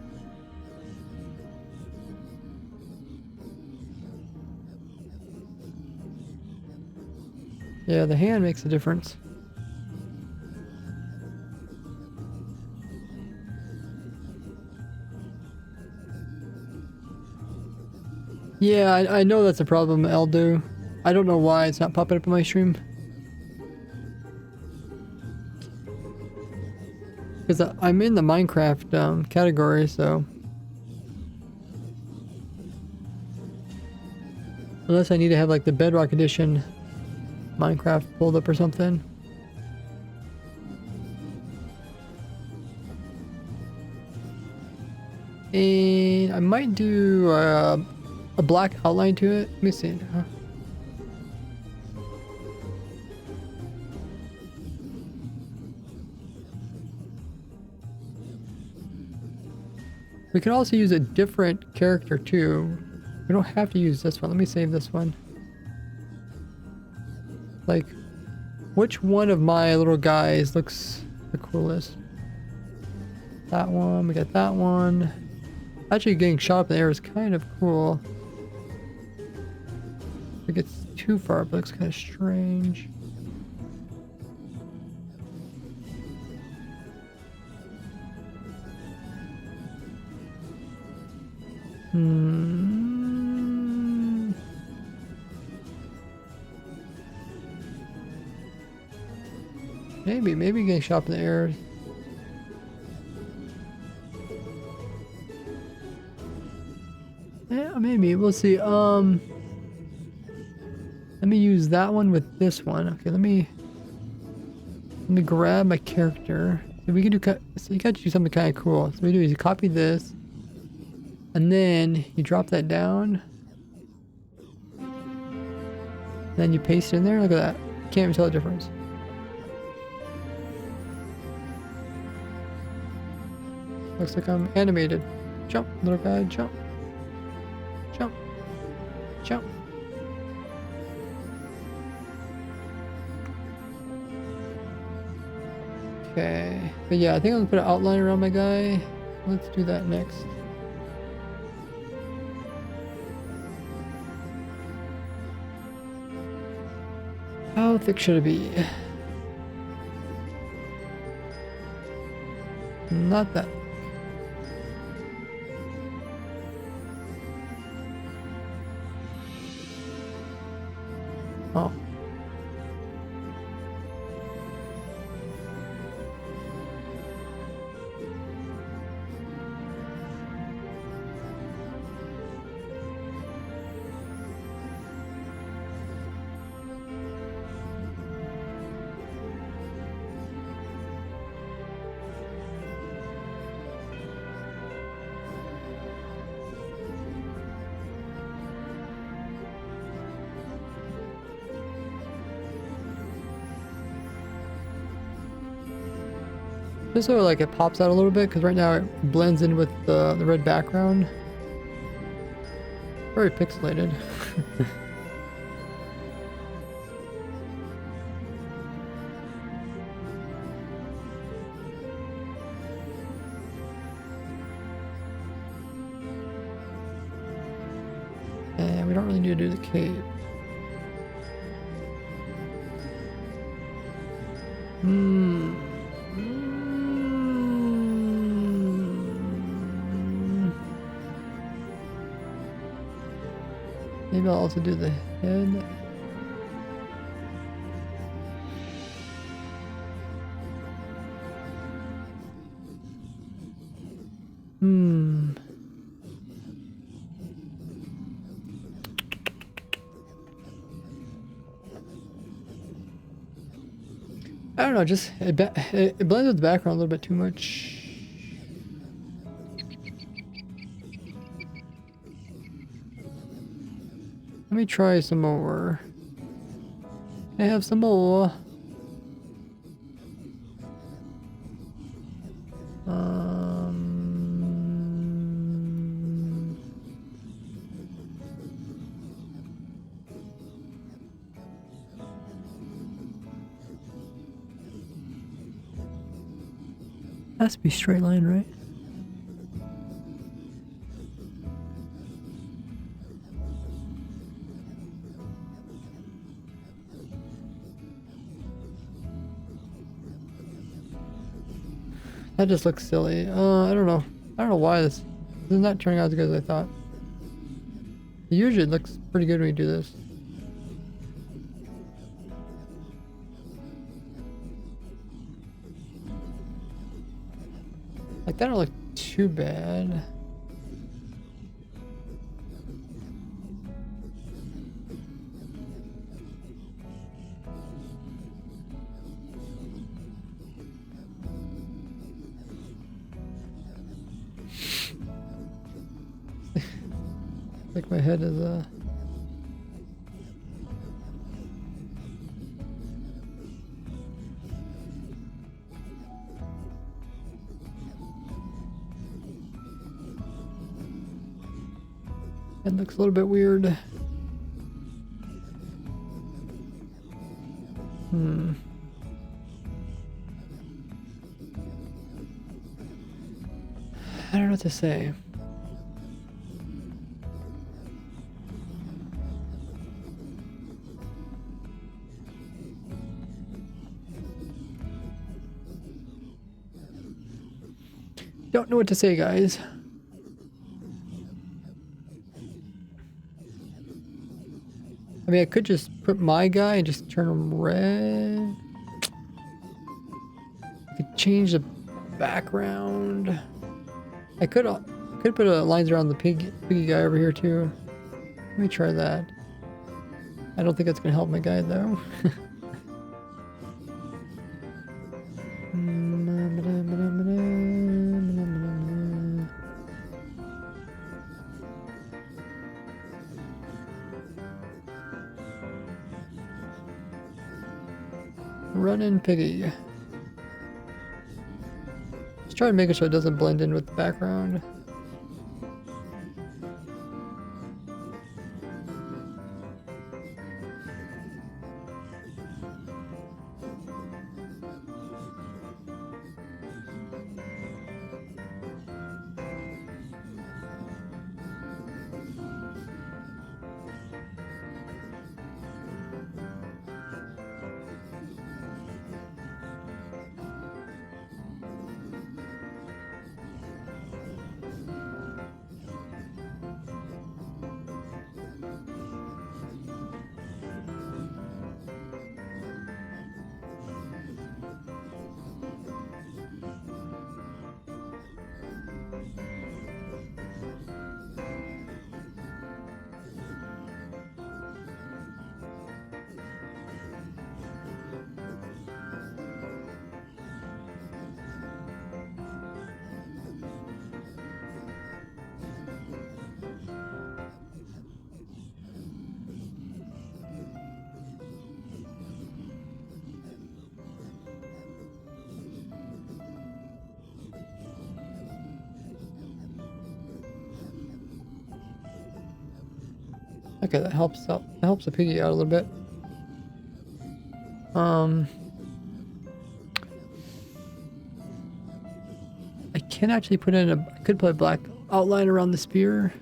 Yeah, the hand makes a difference. Yeah, I know that's a problem, Eldo. I don't know why it's not popping up on my stream. Because I'm in the Minecraft category, so... Unless I need to have like the Bedrock Edition Minecraft pulled up or something. And I might do a black outline to it. Let me see. We can also use a different character too. We don't have to use this one. Let me save this one. Like, which one of my little guys looks the coolest? That one. We got that one. Actually, getting shot up in the air is kind of cool. If it gets too far up, it looks kind of strange. Maybe getting shot up in the air. Yeah, maybe. We'll see. Let me use that one with this one. Okay, let me grab my character. So we can do so you got to do something kind of cool. So what we do is you copy this, and then you drop that down. Then you paste it in there. Look at that. Can't even tell the difference. Looks like I'm animated. Jump, little guy, jump. Jump. Jump. Okay. But yeah, I think I'm gonna put an outline around my guy. Let's do that next. How thick should it be? Not that. Oh. Just so like it pops out a little bit, because right now it blends in with the red background. Very pixelated. And we don't really need to do the cape. Maybe I'll also do the head. I don't know, just it blends with the background a little bit too much. Let me try some more. Can I have some more? Has to be straight line, right? That just looks silly. I don't know. I don't know why this is not turning out as good as I thought. Usually it looks pretty good when you do this. Like, that don't look too bad. Like my head is it looks a little bit weird. I don't know what to say. Don't know what to say, guys. I mean, I could just put my guy and just turn him red. I could change the background. I could put lines around the piggy guy over here too. Let me try that. I don't think that's gonna help my guy though. Running piggy. Just try to make it so it doesn't blend in with the background. Okay, that helps out. That helps the piggy out a little bit. I can actually put in I could put a black outline around the spear.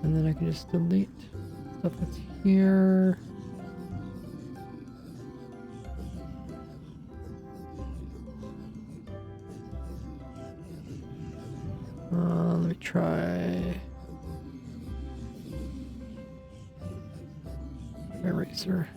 And then I can just delete stuff that's here. Let me try eraser.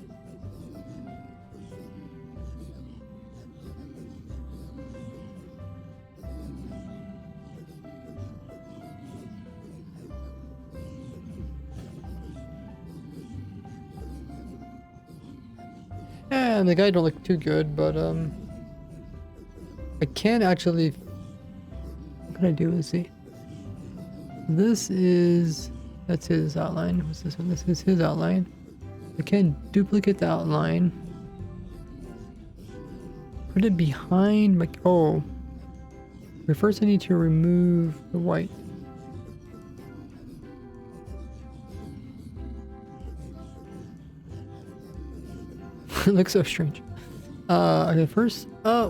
And the guy don't look too good, but I can actually. What can I do? Let's see. That's his outline. What's this one? This is his outline. I can duplicate the outline. Put it behind my. Oh. But first I need to remove the white. It looks so strange. Okay, first. No,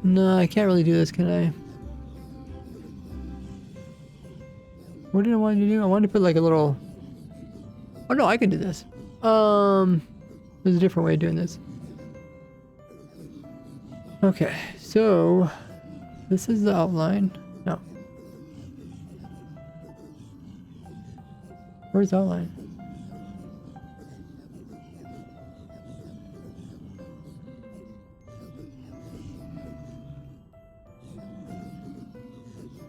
no, I can't really do this, can I? What did I want to do? I wanted to put like a little. Oh no, I can do this. There's a different way of doing this. Okay, so this is the outline. No. Where's the outline?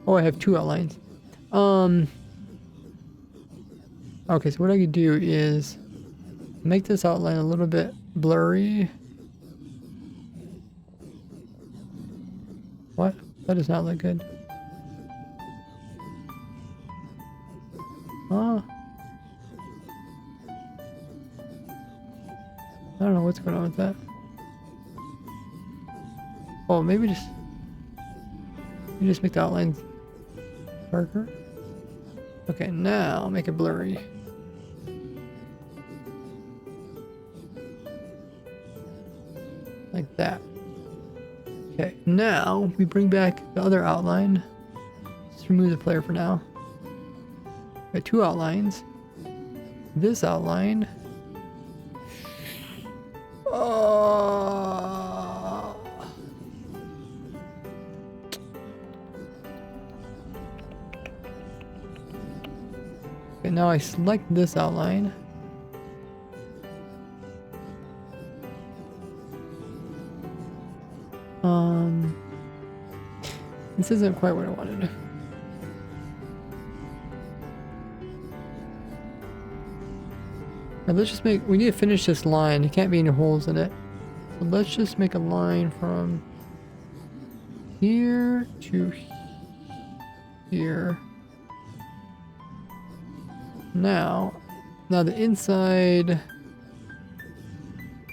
Oh, I have two outlines. Okay, so what I could do is make this outline a little bit blurry. What? That does not look good. Oh. I don't know what's going on with that. Oh, maybe just make the outlines darker. Okay, now make it blurry. Like that. Okay, now we bring back the other outline. Just remove the player for now. Got two outlines. This outline. Okay, now I select this outline. This isn't quite what I wanted. Now let's just we need to finish this line. There can't be any holes in it. So let's just make a line from here to here. Now the inside,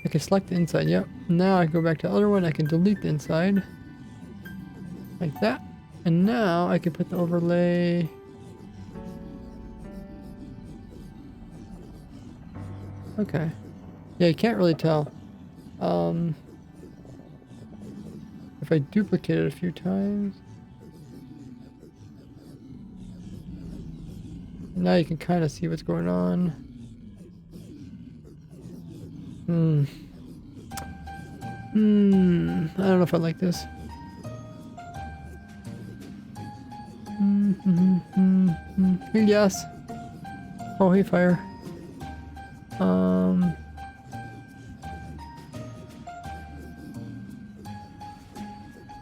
I can select the inside, yep. Now I can go back to the other one, I can delete the inside. Like that. And now I can put the overlay. Okay. Yeah, you can't really tell. If I duplicate it a few times. Now you can kind of see what's going on. I don't know if I like this. Yes. Oh, hey, fire.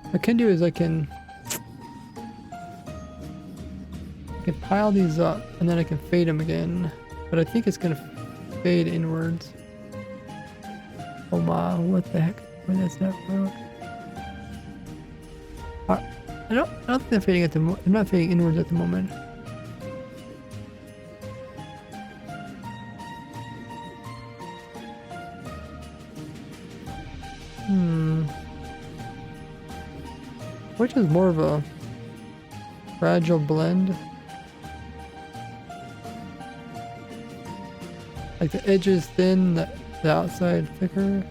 What I can do is I can pile these up and then I can fade them again, but I think it's gonna fade inwards. Oh my, what the heck? Where that's not wrong. I don't think they're fading at the they're not fading inwards at the moment. Which is more of a fragile blend? Like the edge is thin, the outside thicker.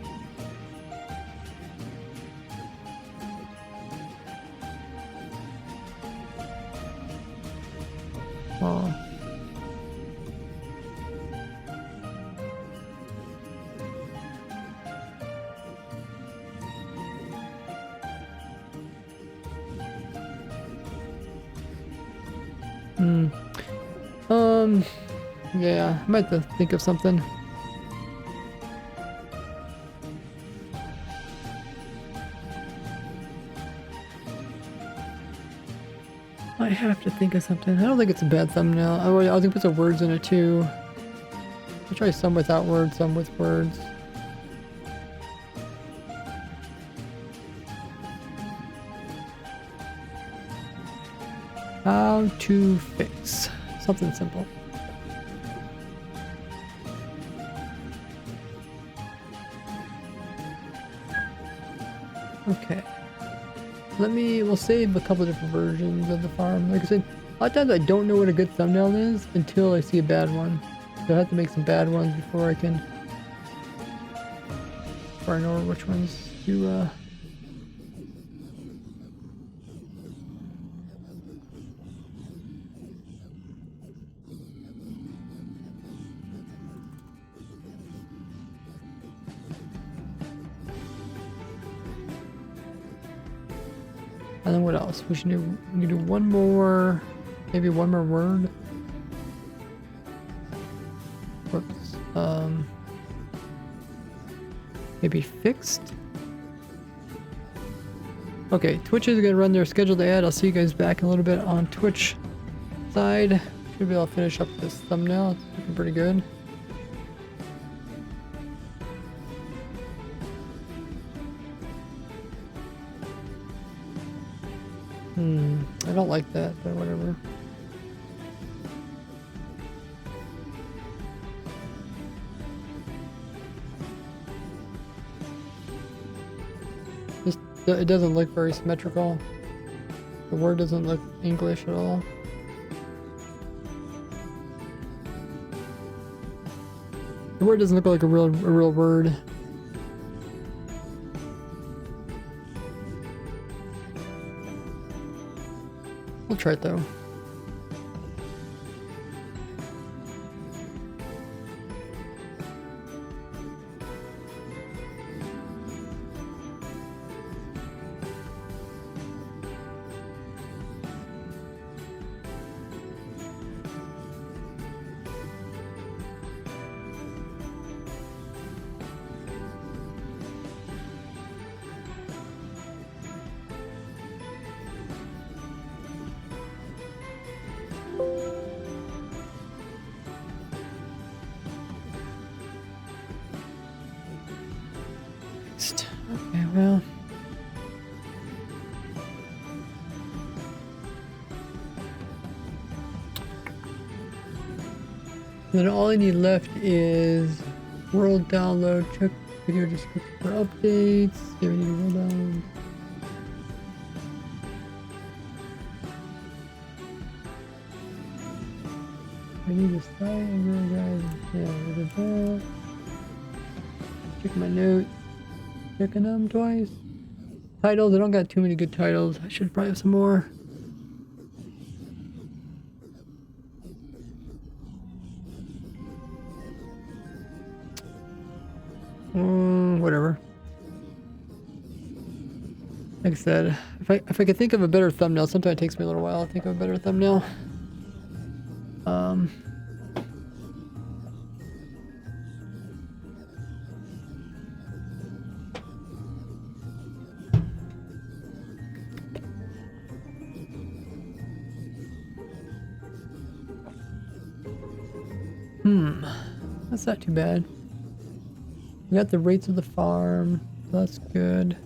Oh. Yeah, I might have to think of something. I have to think of something. I don't think it's a bad thumbnail. I think put some words in it too. I'll try some without words, some with words. How to fix something simple. Okay. We'll save a couple different versions of the farm. Like I said, a lot of times I don't know what a good thumbnail is until I see a bad one. So I have to make some bad ones before I know which ones to, And then what else? We can do one more, maybe one more word. Whoops. Maybe fixed. Okay, Twitch is gonna run their scheduled ad. I'll see you guys back in a little bit on Twitch side. Should be able to finish up this thumbnail. It's looking pretty good. I don't like that, but whatever. It doesn't look very symmetrical. The word doesn't look English at all. The word doesn't look like a real word. We'll try it though. Okay, well. Then all I need left is world download, check video description for updates. Yeah, we need to world download. I need to start guys. Yeah, look at that. Check my notes. Checking them twice. Titles, I don't got too many good titles. I should probably have some more. Whatever. Like I said, if I could think of a better thumbnail, sometimes it takes me a little while to think of a better thumbnail. That's not too bad. We got the rates of the farm. So that's good.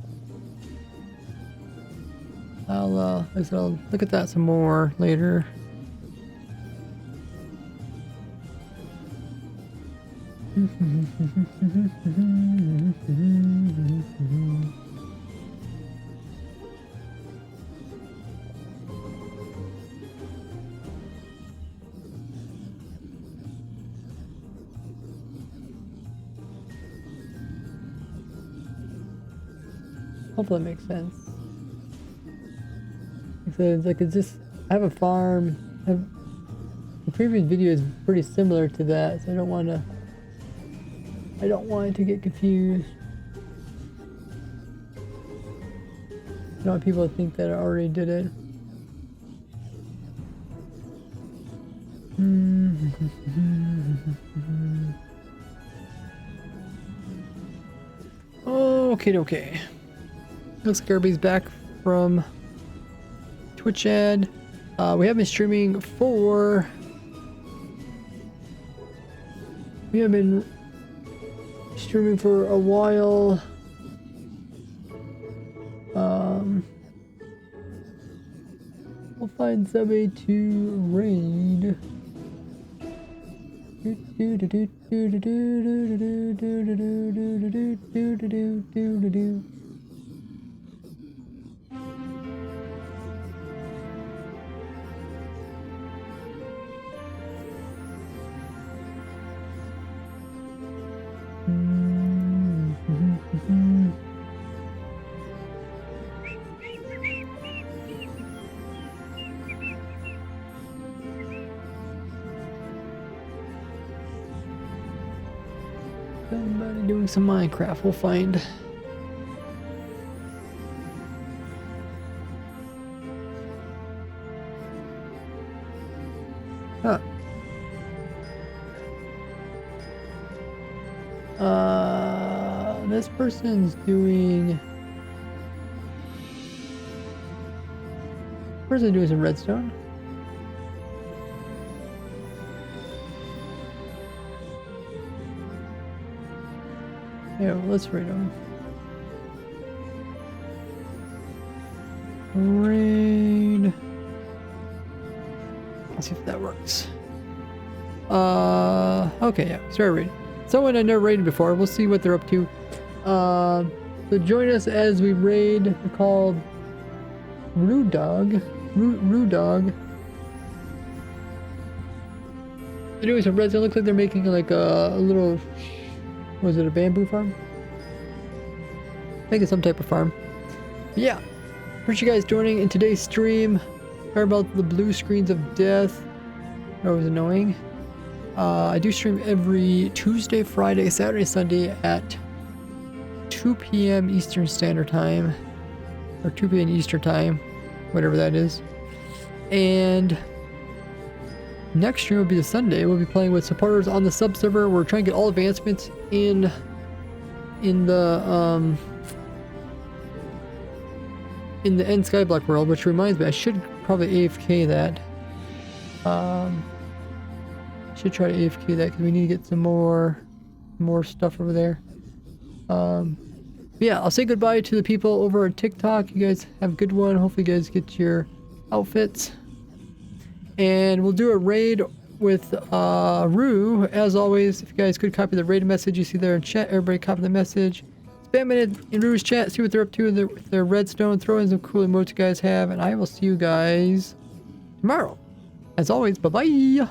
I'll look at that some more later. Hopefully it makes sense. It's just, I have a farm. The previous video is pretty similar to that, so I don't want it to get confused. I don't want people to think that I already did it. Okay. Looks like everybody's back from Twitch ad. We have been streaming for... We have been streaming for a while. We'll find somebody to raid. Somebody doing some Minecraft, we'll find. Huh. This person's doing... Person doing some redstone. Yeah, well, let's read them. Raid. Let's see if that works. Okay, yeah, start raiding. Someone I never raided before. We'll see what they're up to. So join us as we raid. They're called Rude Dog. Rude Dog. They're doing some redstone. Looks like they're making like a little. Was it a bamboo farm? I think it's some type of farm. But yeah, appreciate you guys joining in today's stream. Sorry about the blue screens of death. That was annoying. I do stream every Tuesday, Friday, Saturday, Sunday at 2 p.m. Eastern Standard Time. Or 2 p.m. Eastern Time. Whatever that is. And next stream will be the Sunday. We'll be playing with supporters on the sub server. We're trying to get all advancements in the end Skyblock world, which reminds me, I should probably AFK that. Should try to AFK that because we need to get some more stuff over there. Yeah, I'll say goodbye to the people over on TikTok. You guys have a good one. Hopefully you guys get your outfits. And we'll do a raid with Rue. As always, if you guys could copy the raid message you see there in chat, everybody copy the message. Spam it in Rue's chat, see what they're up to with their redstone. Throw in some cool emotes you guys have, and I will see you guys tomorrow. As always, bye-bye.